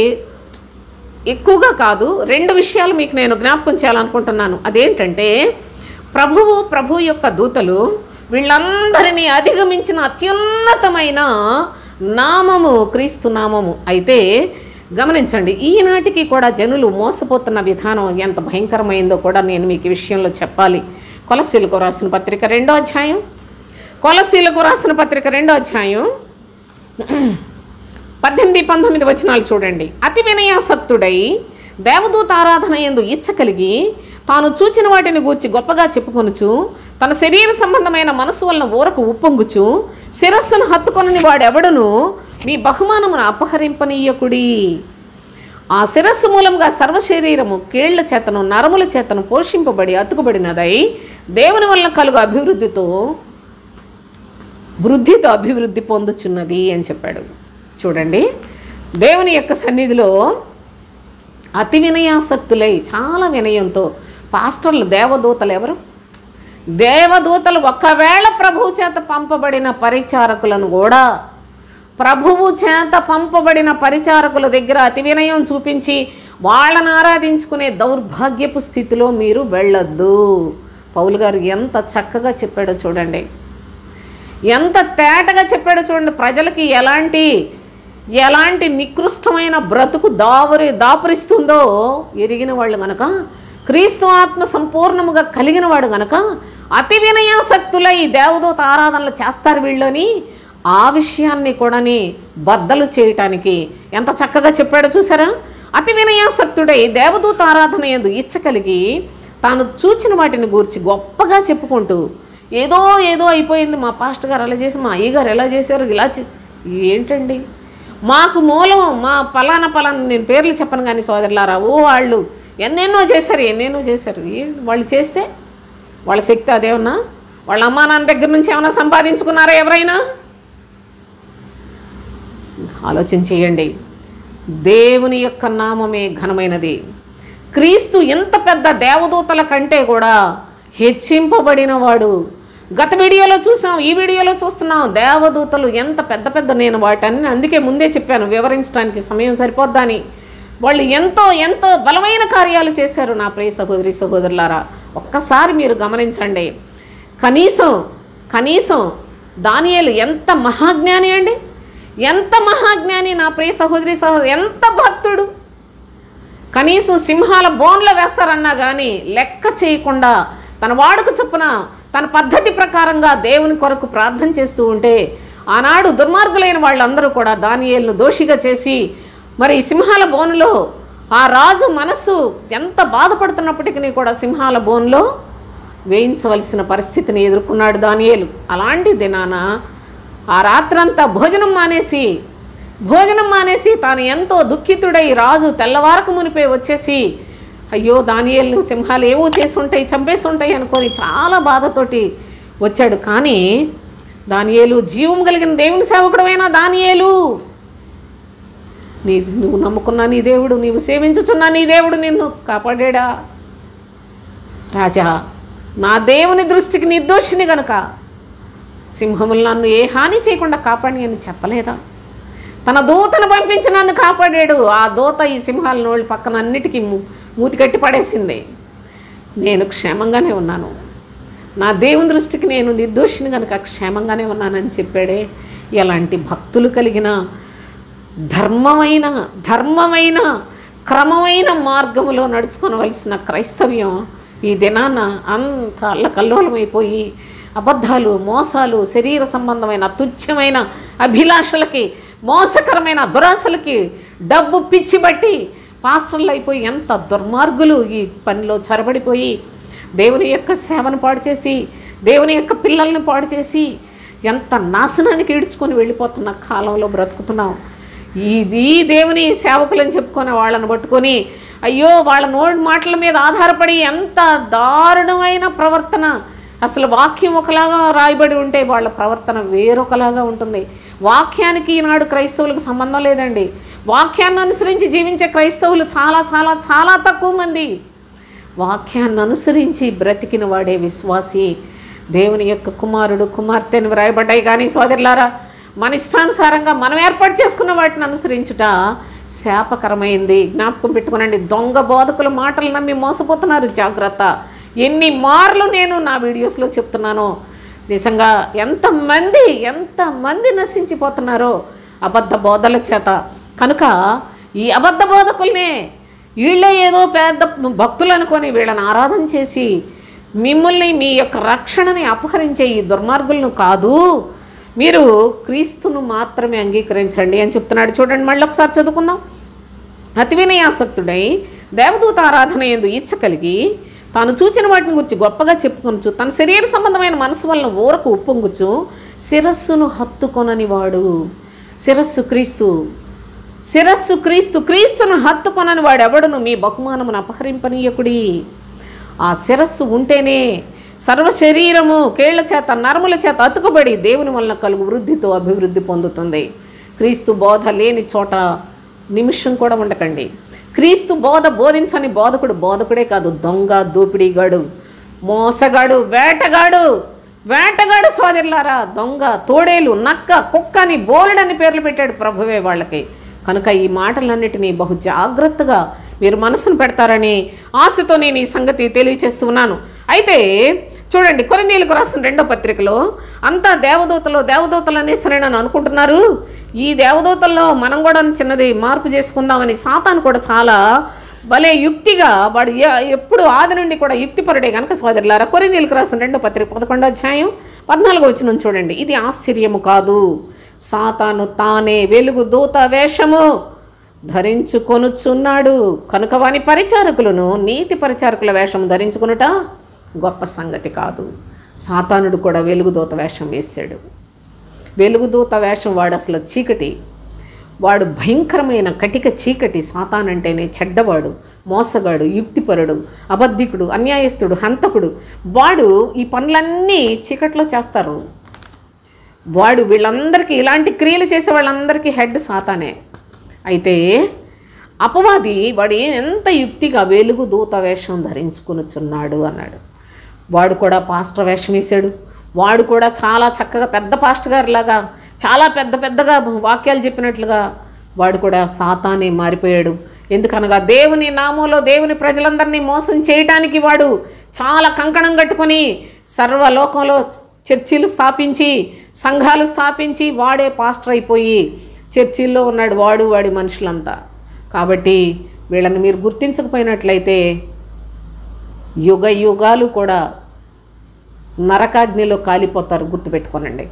ఎక్కువగా కాదు, 2 విషయాలు మీకు నేను జ్ఞాపకం చేయాలనుకుంటున్నాను. అదేంటంటే, ప్రభు యొక్క దూతలు వీళ్ళందరినీ అధిగమించిన అత్యున్నతమైన నామము క్రీస్తు నామము. అయితే గమనించండి, ఈనాటికి కూడా జనులు మోసపోతున్న విధానం ఎంత భయంకరమైందో కూడా నేను మీకు ఈ విషయంలో చెప్పాలి. కొలస్సీలకు రాసిన పత్రిక 2వ అధ్యాయం, కొలస్సీలకు రాసిన పత్రిక 2వ అధ్యాయం 18-19 వచనాలు చూడండి. అతి వినయాసక్తుడై దేవదూత ఆరాధన యందు ఇచ్చ కలిగి తాను చూచిన వాటిని గూర్చి గొప్పగా చెప్పుకొనుచు తన శరీర సంబంధమైన మనసు వలన ఊరకు ఉప్పొంగుచు శిరస్సును హత్తుకొనని వాడెవడును మీ బహుమానమును అపహరింపనీయకుడి. ఆ శిరస్సు మూలంగా సర్వశరీరము కీళ్ల చేతను నరముల చేతను పోషింపబడి అతుకుబడినదై దేవుని వలన కలుగు వృద్ధితో అభివృద్ధి పొందుచున్నది అని చెప్పాడు. చూడండి, దేవుని యొక్క సన్నిధిలో అతి వినయాసక్తులై చాలా వినయంతో పాస్టర్లు, దేవదూతలు ఎవరు? దేవదూతలు ఒకవేళ ప్రభువు చేత పంపబడిన పరిచారకులను కూడా, ప్రభువు చేత పంపబడిన పరిచారకుల దగ్గర అతి వినయం చూపించి వాళ్ళని ఆరాధించుకునే దౌర్భాగ్యపు స్థితిలో మీరు వెళ్ళొద్దు. పౌలు గారు ఎంత చక్కగా చెప్పాడో చూడండి, ఎంత తేటగా చెప్పాడో చూడండి. ప్రజలకి ఎలాంటి నికృష్టమైన బ్రతుకు దాపురిస్తుందో ఎరిగిన వాళ్ళు గనక, క్రీస్తు ఆత్మ సంపూర్ణముగా కలిగిన వాడు గనక అతి వినయాసక్తులై ఈ దేవదూత ఆరాధనలు చేస్తారు వీళ్ళని, ఆ విషయాన్ని కూడాని బద్దలు చేయటానికి ఎంత చక్కగా చెప్పాడో చూసారా. అతి వినయాసక్తుడై దేవదూత ఆరాధన యందు ఇచ్చ కలిగి తాను చూచిన వాటిని గూర్చి గొప్పగా చెప్పుకుంటూ, ఏదో అయిపోయింది, మా పాస్టర్ గారు అలా చేసి, మా అయ్యగారు ఎలా చేశారు, ఇలా ఏంటండి మాకు మూలం, మా పలానా నేను పేర్లు చెప్పను కానీ సోదరులారా, వాళ్ళు ఎన్నెన్నో చేశారు. వాళ్ళు చేస్తే వాళ్ళ శక్తి అదేమన్నా, వాళ్ళ అమ్మా నాన్న దగ్గర నుంచి ఏమైనా సంపాదించుకున్నారా ఎవరైనా? ఆలోచన చేయండి. దేవుని యొక్క నామమే ఘనమైనది. క్రీస్తు ఎంత పెద్ద దేవదూతల కంటే కూడా హెచ్చింపబడిన వాడు. గత వీడియోలో చూసాం, ఈ వీడియోలో చూస్తున్నాం. దేవదూతలు ఎంత పెద్ద నేను వాటన్ని అందుకే ముందే చెప్పాను, వివరించడానికి సమయం సరిపోద్దని. వాళ్ళు ఎంతో బలమైన కార్యాలు చేశారు. నా ప్రియ సహోదరి సహోదరులారా, ఒక్కసారి మీరు గమనించండి. కనీసం దానియేలు ఎంత మహాజ్ఞాని అండి, ఎంత మహాజ్ఞాని నా ప్రియ సహోదరి ఎంత భక్తుడు. కనీసం సింహాల బోన్లో వేస్తారన్నా కానీ లెక్క చేయకుండా తన వాడుకు చొప్పున తన పద్ధతి ప్రకారంగా దేవుని కొరకు ప్రార్థన చేస్తూ ఉంటే, ఆనాడు దుర్మార్గులైన వాళ్ళందరూ కూడా దానియేలును దోషిగా చేసి మరి సింహాల బోనులో ఆ రాజు మనస్సు ఎంత బాధపడుతున్నప్పటికీ కూడా సింహాల బోన్లో వేయించవలసిన పరిస్థితిని ఎదుర్కొన్నాడు దానియేలు. అలాంటి దినాన ఆ రాత్రంతా భోజనం మానేసి తాను ఎంతో దుఃఖితుడై రాజు తెల్లవారకు మునిపే వచ్చేసి, అయ్యో దానియేలు సింహాలు ఏవో చేసి ఉంటాయి, చంపేసి ఉంటాయి అనుకొని చాలా బాధతోటి వచ్చాడు. కానీ దానియేలు జీవం కలిగిన దేవుని సేవకుడైన దానియేలు, నువ్వు నమ్ముకున్న నీ దేవుడు, నీవు సేవించుచున్న నీ దేవుడు నిన్ను కాపాడా. రాజా, నా దేవుని దృష్టికి నిర్దోషిని గనక సింహములు నన్ను ఏ హాని చేయకుండా కాపాడి అని చెప్పలేదా? తన దూతను పంపించి నన్ను కాపాడాడు. ఆ దూత ఈ సింహాల నోళ్ళు పక్కన అన్నిటికీ మూతి కట్టి పడేసింది. నేను క్షేమంగానే ఉన్నాను, నా దేవుని దృష్టికి నేను నిర్దోషిని కనుక క్షేమంగానే ఉన్నానని చెప్పాడే. ఎలాంటి భక్తులు కలిగిన ధర్మమైన క్రమమైన మార్గములో నడుచుకోవలసిన క్రైస్తవ్యం ఈ దినాన అంత అల్లకల్లోలమైపోయి అబద్ధాలు, మోసాలు, శరీర సంబంధమైన తుచ్చమైన అభిలాషలకి, మోసకరమైన దురాశలకి, డబ్బు పిచ్చి బట్టి పాస్టర్లు అయిపోయి ఎంత దుర్మార్గులు ఈ పనిలో చొరబడిపోయి దేవుని యొక్క సేవను పాడు చేసి, దేవుని యొక్క పిల్లల్ని పాడు చేసి ఎంత నాశనానికి ఈడ్చుకొని వెళ్ళిపోతున్న కాలంలో బ్రతుకుతున్నాం. ఇది దేవుని సేవకులని చెప్పుకొని వాళ్ళని పట్టుకొని అయ్యో వాళ్ళ నోటి మాటల మీద ఆధారపడి ఎంత దారుణమైన ప్రవర్తన. అసలు వాక్యం ఒకలాగా రాయబడి ఉంటే వాళ్ళ ప్రవర్తన వేరొకలాగా ఉంటుంది. వాక్యానికి ఈనాడు క్రైస్తవులకు సంబంధం లేదండి. వాక్యాన్ని అనుసరించి జీవించే క్రైస్తవులు చాలా చాలా చాలా తక్కువ మంది. వాక్యాన్ని అనుసరించి బ్రతికిన వాడే విశ్వాసి, దేవుని యొక్క కుమారుడు, కుమార్తె అని వ్రాయబడ్డాయి. కానీ సోదరులారా, మన ఇష్టానుసారంగా మనం ఏర్పాటు చేసుకున్న వాటిని అనుసరించుట శాపకరమైంది. జ్ఞాపకం పెట్టుకునండి. దొంగ బోధకుల మాటలు నమ్మి మోసపోతున్నారు. జాగ్రత్త. ఎన్ని మార్లు నేను నా వీడియోస్లో చెప్తున్నానో, నిజంగా ఎంతమంది నశించిపోతున్నారో అబద్ధ బోధల చేత. కనుక ఈ అబద్ధ బోధకుల్నే వీళ్ళే ఏదో పెద్ద భక్తులు అనుకొని వీళ్ళని ఆరాధన చేసి మిమ్మల్ని, మీ యొక్క రక్షణని అపహరించే ఈ దుర్మార్గులను కాదు, మీరు క్రీస్తును మాత్రమే అంగీకరించండి అని చెప్తున్నాడు. చూడండి, మళ్ళీ ఒకసారి చదువుకుందాం. అతి వినయాసక్తుడై దేవదూత ఆరాధన యందు ఇచ్చ కలిగి తాను చూచిన వాటిని గురించి గొప్పగా చెప్పుకొనుచు, తన శరీర సంబంధమైన మనసు వలన ఊరకు ఉప్పొంగుచు శిరస్సును హత్తుకొనని వాడు. శిరస్సు క్రీస్తు, క్రీస్తును హత్తుకొనని వాడు ఎవడును మీ బహుమానమును అపహరింపనీయకుడి. ఆ శిరస్సు ఉంటేనే సర్వ శరీరము కేళ్ల చేత, నరముల చేత అతుకుబడి దేవుని వలన కలుగు వృద్ధితో అభివృద్ధి పొందుతుంది. క్రీస్తు బోధ లేని చోట నిమిషం కూడా ఉండకండి. క్రీస్తు బోధ బోధించని బోధకుడే కాదు, దొంగ, దోపిడీగాడు, మోసగాడు, వేటగాడు సోదరులారా, దొంగ, తోడేలు, నక్క, కుక్క అని బోలెడని పేర్లు పెట్టాడు ప్రభువే వాళ్ళకి. కనుక ఈ మాటలన్నిటినీ బహు జాగ్రత్తగా మీరు మనసును పెడతారని ఆశతో నేను ఈ సంగతి తెలియచేస్తున్నాను. అయితే చూడండి, కొరింథీయులకు రాసిన 2వ పత్రికలో అంతా దేవదూతలు అనేసరి అని అనుకుంటున్నారు. ఈ దేవదూతల్లో మనం కూడా చిన్నది మార్పు చేసుకుందామని సాతాను కూడా చాలా భలే యుక్తిగా, వాడు ఎప్పుడు ఆది నుండి కూడా యుక్తిపరుడే కనుక సోదరులారా, కొరింథీయులకు రాసిన 2వ పత్రిక 11వ అధ్యాయం 14వ వచనం చూడండి. ఇది ఆశ్చర్యము కాదు, సాతాను తానే వెలుగు దూత వేషము ధరించుకొనుచున్నాడు కనుక వాని పరిచారకులను నీతి పరిచారకుల వేషం ధరించుకొనుట గొప్ప సంగతి కాదు. సాతానుడు కూడా వెలుగుదూత వేషం వేశాడు. వెలుగుదూత వేషం వాడు అసలు చీకటి, వాడు భయంకరమైన కటిక చీకటి. సాతాన్ అంటేనే చెడ్డవాడు, మోసగాడు, యుక్తిపరుడు, అబద్ధికుడు, అన్యాయస్తుడు, హంతకుడు. వాడు ఈ పనులన్నీ చీకట్లో చేస్తారు. వాడు వీళ్ళందరికీ, ఇలాంటి క్రియలు చేసే వాళ్ళందరికీ హెడ్ సాతానే. అయితే అపవాది వాడు ఎంత యుక్తిగా వెలుగు దూత వేషం ధరించుకొనుచున్నాడు అన్నాడు. వాడు కూడా పాస్టర్ వేషం వేశాడు. వాడు కూడా చాలా చక్కగా పెద్ద పాస్టర్ గారిలాగా చాలా పెద్దగా వాక్యాలు చెప్పినట్లుగా వాడు కూడా సాతానే మారిపోయాడు. ఎందుకనగా దేవుని నామంలో దేవుని ప్రజలందరినీ మోసం చేయటానికి వాడు చాలా కంకణం కట్టుకొని సర్వలోకంలో చర్చిలు స్థాపించి, సంఘాలు స్థాపించి వాడే పాస్టర్ అయిపోయి చర్చిల్లో ఉన్నాడు వాడి మనుషులంతా. కాబట్టి వీళ్ళని మీరు గుర్తించకపోయినట్లయితే యుగ యుగాలు కూడా నరకాగ్నిలో కాలిపోతారు, గుర్తుపెట్టుకోనండి.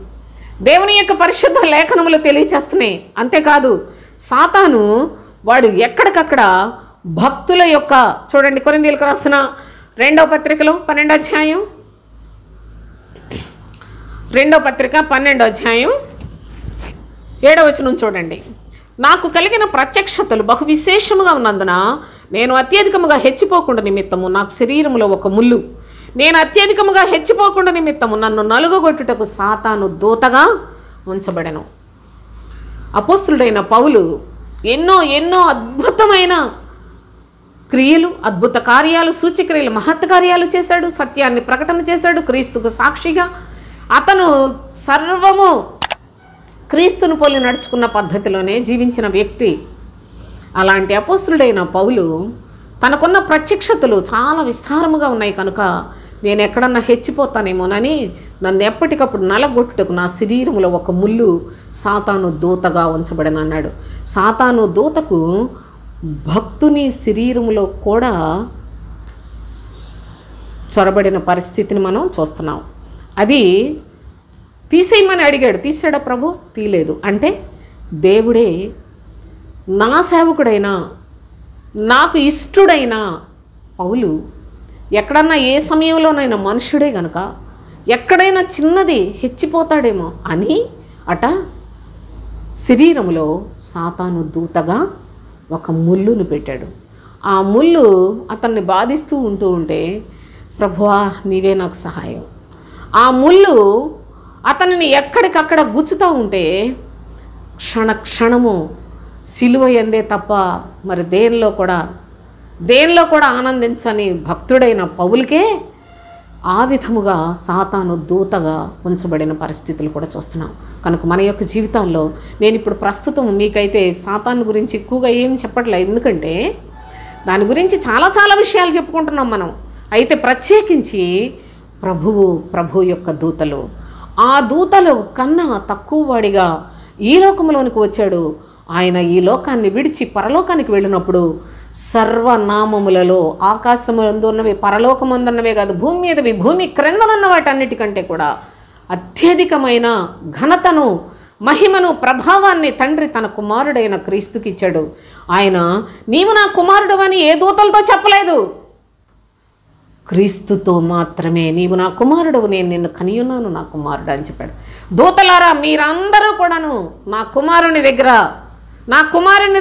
దేవుని యొక్క పరిశుద్ధ లేఖనములు తెలియచేస్తున్నాయి. అంతేకాదు సాతాను వాడు ఎక్కడికక్కడ భక్తుల యొక్క, చూడండి కొరింథీయులకు రాసిన 2వ పత్రికలో 12వ అధ్యాయం, 2వ పత్రిక 12వ అధ్యాయం 7వ వచనం చూడండి. నాకు కలిగిన ప్రత్యక్షతలు బహు విశేషముగా ఉన్నందున నేను అత్యధికముగా హెచ్చిపోకుండా నిమిత్తము నాకు శరీరములో ఒక ముళ్ళు, నేను అత్యధికముగా హెచ్చిపోకుండా నిమిత్తము నన్ను నలుగగొట్టుటకు సాతాను దూతగా ఉంచబడెను. అపోస్తులుడైన పౌలు ఎన్నో అద్భుతమైన క్రియలు, అద్భుత కార్యాలు, సూచక్రియలు, మహత్ కార్యాలు చేశాడు. సత్యాన్ని ప్రకటన చేశాడు. క్రీస్తుకు సాక్షిగా అతను సర్వము క్రీస్తును పోలి నడుచుకున్న పద్ధతిలోనే జీవించిన వ్యక్తి. అలాంటి అపోస్తులుడైన పౌలు తనకున్న ప్రత్యక్షతలు చాలా విస్తారముగా ఉన్నాయి కనుక నేను ఎక్కడన్నా హెచ్చిపోతానేమోనని నన్ను ఎప్పటికప్పుడు నలగొట్టుటకు నా శరీరంలో ఒక ముళ్ళు సాతాను దూతగా ఉంచబడనన్నాడు. సాతాను దూతకు భక్తుని శరీరంలో కూడా చొరబడిన పరిస్థితిని మనం చూస్తున్నాం. అది తీసేయమని అడిగాడు. తీసాడా ప్రభు? తీయలేదు. అంటే దేవుడే నా సేవకుడైనా నాకు ఇష్టడైన పౌలు ఎక్కడన్నా ఏ సమయంలోనైనా మనుషుడే గనుక ఎక్కడైనా చిన్నది హెచ్చిపోతాడేమో అని అట శరీరంలో సాతాను దూతగా ఒక ముళ్ళును పెట్టాడు. ఆ ముళ్ళు అతన్ని బాధిస్తూ ఉంటే ప్రభువా నీవే నాకు సహాయం. ఆ ముళ్ళు అతనిని ఎక్కడికక్కడ గుచ్చుతూ ఉంటే క్షణము సిలువ ఎందే తప్ప మరి దేనిలో కూడా ఆనందించని భక్తుడైన పౌలుకే ఆ విధముగా సాతాను దూతగా ఉంచబడిన పరిస్థితులు కూడా చూస్తున్నాం. కనుక మన యొక్క జీవితాల్లో నేను ఇప్పుడు ప్రస్తుతం మీకైతే సాతాను గురించి ఎక్కువగా ఏం చెప్పట్లేదు, ఎందుకంటే దాని గురించి చాలా విషయాలు చెప్పుకుంటున్నాం మనం. అయితే ప్రత్యేకించి ప్రభు యొక్క దూతలు, ఆ దూతలు కన్నా తక్కువ వాడిగా ఈ లోకంలోనికి వచ్చాడు. ఆయన ఈ లోకాన్ని విడిచి పరలోకానికి వెళ్ళినప్పుడు సర్వనామములలో ఆకాశమందున్నవి, పరలోకమందున్నవే కాదు, భూమి మీదవి, భూమి క్రిందనున్న వాటన్నిటికంటే కూడా అత్యధికమైన ఘనతను, మహిమను, ప్రభావాన్ని తండ్రి తన కుమారుడైన క్రీస్తుకి ఇచ్చాడు. ఆయన నీవు నా కుమారుడు అని ఏ దూతలతో చెప్పలేదు, క్రీస్తుతో మాత్రమే నీవు నా కుమారుడు, నేను నిన్ను కనియున్నాను నా కుమారుడు అని చెప్పాడు. దూతలారా మీరందరూ కూడాను నా కుమారుని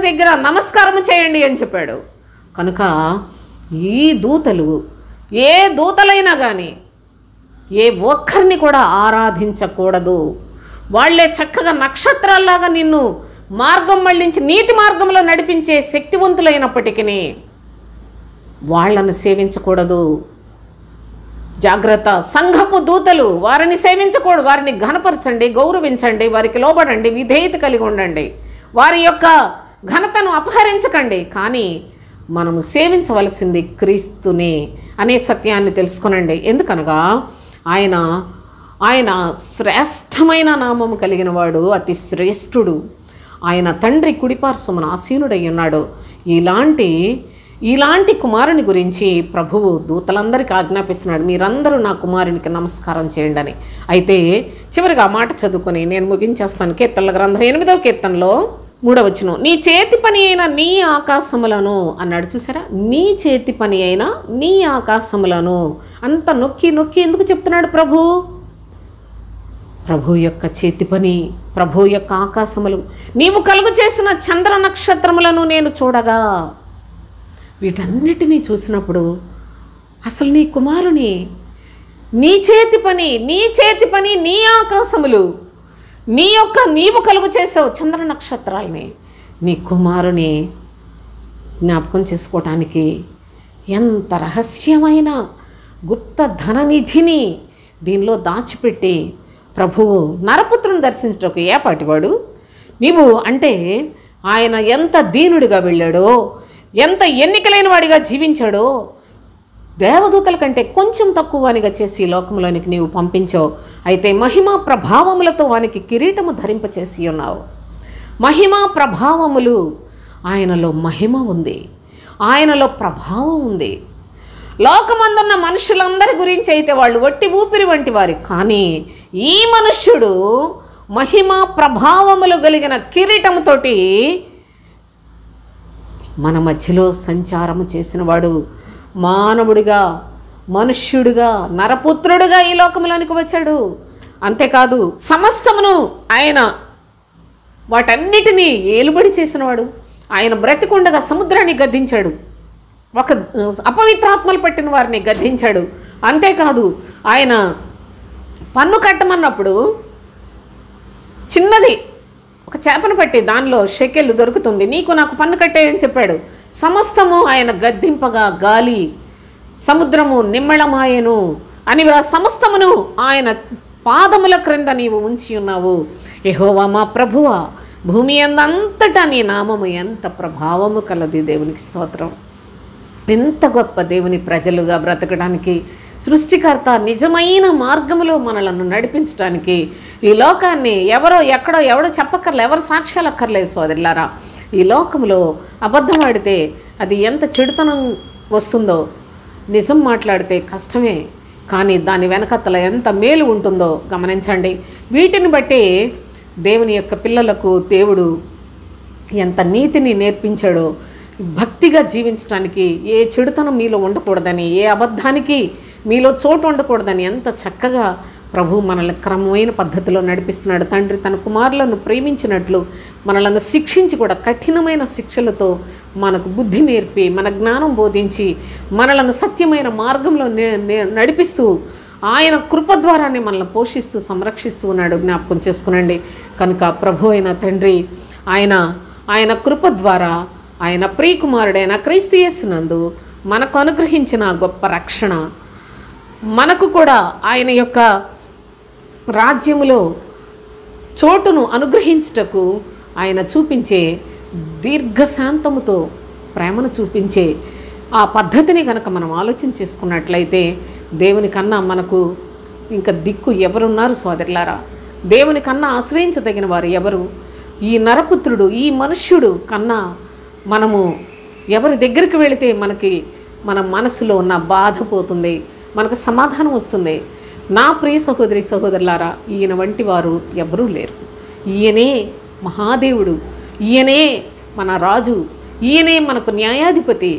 దగ్గర నమస్కారం చేయండి అని చెప్పాడు. కనుక ఈ దూతలు ఏ దూతలైనా కానీ ఏ ఒక్కరిని కూడా ఆరాధించకూడదు. వాళ్ళే చక్కగా నక్షత్రాల్లాగా నిన్ను మార్గం మళ్ళించి నీతి మార్గంలో నడిపించే శక్తివంతులైనప్పటికీ వాళ్ళను సేవించకూడదు. జాగ్రత్త. సంఘపు దూతలు, వారిని సేవించకూడదు. వారిని ఘనపరచండి, గౌరవించండి, వారికి లోబడండి, విధేయత కలిగి ఉండండి, వారి యొక్క ఘనతను అపహరించకండి. కానీ మనము సేవించవలసింది క్రీస్తుని అనే సత్యాన్ని తెలుసుకొనండి. ఎందుకనగా ఆయన శ్రేష్టమైన నామము కలిగిన వాడు, అతి శ్రేష్ఠుడు. ఆయన తండ్రి కుడిపార్శ్వమున ఆసీనుడై ఉన్నాడు. ఇలాంటి కుమారుని గురించి ప్రభువు దూతలందరికీ ఆజ్ఞాపిస్తున్నాడు, మీరందరూ నా కుమారునికి నమస్కారం చేయండి అని. అయితే చివరిగా ఆ మాట చదువుకొని నేను ముగించేస్తాను. కీర్తనల గ్రంథం 8వ కీర్తనలో 3వ వచనం, నీ చేతి పని అయిన నీ ఆకాశములను అన్నాడు. చూసారా, నీ చేతి పని అయిన నీ ఆకాశములను అంత నొక్కి ఎందుకు చెప్తున్నాడు? ప్రభు యొక్క చేతి పని, ప్రభు యొక్క ఆకాశములు, నీవు కలుగు చేసిన చంద్ర నక్షత్రములను నేను చూడగా. వీటన్నిటినీ చూసినప్పుడు అసలు నీ కుమారుని, నీ చేతి పని నీ ఆకాశములు, నీవు కలుగు చేసావు చంద్ర నక్షత్రాలని, నీ కుమారుని జ్ఞాపకం చేసుకోవటానికి ఎంత రహస్యమైన గుప్త ధననిధిని దీనిలో దాచిపెట్టి ప్రభువు నరపుత్రుని దర్శించటకు ఏపాటివాడు. నీవు అంటే ఆయన ఎంత దీనుడిగా వెళ్ళాడో, ఎంత ఎన్నికలేని వాడిగా జీవించాడో, దేవదూతల కంటే కొంచెం తక్కువ వానిగా చేసి లోకంలోనికి నీవు పంపించావు. అయితే మహిమా ప్రభావములతో వానికి కిరీటము ధరింపచేసి ఉన్నావు. మహిమా ప్రభావములు, ఆయనలో మహిమ ఉంది, ఆయనలో ప్రభావం ఉంది. లోకమందున్న మనుషులందరి గురించి అయితే వాళ్ళు వట్టి ఊపిరి వంటి వారి, కానీ ఈ మనుష్యుడు మహిమా ప్రభావములు కలిగిన కిరీటముతోటి మన మధ్యలో సంచారము చేసినవాడు. మానవుడిగా, మనుష్యుడిగా, నరపుత్రుడిగా ఈ లోకంలోనికి వచ్చాడు. అంతేకాదు సమస్తమును ఆయన వాటన్నిటినీ ఏలుబడి చేసినవాడు. ఆయన బ్రతికుండగా సముద్రాన్ని గద్దించాడు, ఒక అపవిత్రాత్మలు పట్టిన వారిని గద్దించాడు. అంతేకాదు ఆయన పన్ను కట్టమన్నప్పుడు చిన్నది ఒక చేపను పట్టి దానిలో షెకెళ్ళు దొరుకుతుంది, నీకు నాకు పన్ను కట్టేయని చెప్పాడు. సమస్తము ఆయన గద్దింపగా గాలి సముద్రము నిమ్మళమాయెను అని సమస్తమును ఆయన పాదముల క్రింద నీవు ఉంచి ఉన్నావు. యెహోవా మా ప్రభువా, భూమి అంతటా నీ నామము ఎంత ప్రభావము కలది. దేవునికి స్తోత్రం. ఎంత గొప్ప దేవుని ప్రజలుగా బ్రతకడానికి సృష్టికర్త నిజమైన మార్గములో మనలను నడిపించడానికి ఈ లోకాన్ని ఎవడో చెప్పక్కర్లే, ఎవరు సాక్ష్యాలు అక్కర్లేదు సోదరులారా. ఈ లోకంలో అబద్ధం ఆడితే అది ఎంత చెడుతనం వస్తుందో, నిజం మాట్లాడితే కష్టమే, కానీ దాని వెనకత్తల ఎంత మేలు ఉంటుందో గమనించండి. వీటిని బట్టి దేవుని యొక్క పిల్లలకు దేవుడు ఎంత నీతిని నేర్పించాడో, భక్తిగా జీవించడానికి ఏ చెడుతనం మీలో ఉండకూడదని, ఏ అబద్ధానికి మీలో చోటు ఉండకూడదని ఎంత చక్కగా ప్రభు మనల్ని క్రమమైన పద్ధతిలో నడిపిస్తున్నాడు. తండ్రి తన కుమారులను ప్రేమించినట్లు మనలను శిక్షించి కూడా కఠినమైన శిక్షలతో మనకు బుద్ధి నేర్పి, మన జ్ఞానం బోధించి, మనలను సత్యమైన మార్గంలో నడిపిస్తూ ఆయన కృప ద్వారానే మనల్ని పోషిస్తూ సంరక్షిస్తూ ఉన్నాడు. జ్ఞాపకం చేసుకునండి. కనుక ప్రభు అయిన తండ్రి ఆయన కృప ద్వారా ఆయన ప్రియకుమారుడైన క్రీస్తు యేసునందు మనకు అనుగ్రహించిన గొప్ప రక్షణ, మనకు కూడా ఆయన యొక్క రాజ్యములో చోటును అనుగ్రహించుటకు ఆయన చూపించే దీర్ఘశాంతముతో ప్రేమను చూపించే ఆ పద్ధతిని కనుక మనం ఆలోచన చేసుకున్నట్లయితే దేవుని కన్నా మనకు ఇంకా దిక్కు ఎవరున్నారు సోదరులారా? దేవుని కన్నా ఆశ్రయించదగిన వారు ఎవరు? ఈ నరపుత్రుడు, ఈ మనుష్యుడు కన్నా మనము ఎవరి దగ్గరికి వెళితే మన మనసులో ఉన్న బాధ పోతుంది, మనకు సమాధానం వస్తుంది. నా ప్రియ సహోదరి సహోదరులారా, ఈయన వంటి వారు ఎవరూ లేరు. ఈయనే మహాదేవుడు, ఈయనే మన రాజు, ఈయనే మనకు న్యాయాధిపతి.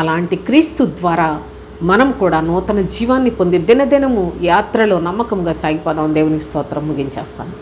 అలాంటి క్రీస్తు ద్వారా మనం కూడా నూతన జీవాన్ని పొంది దినదినము యాత్రలో నమ్మకంగా సాగిపోదాం. దేవునికి స్తోత్రం. ముగించేస్తాను.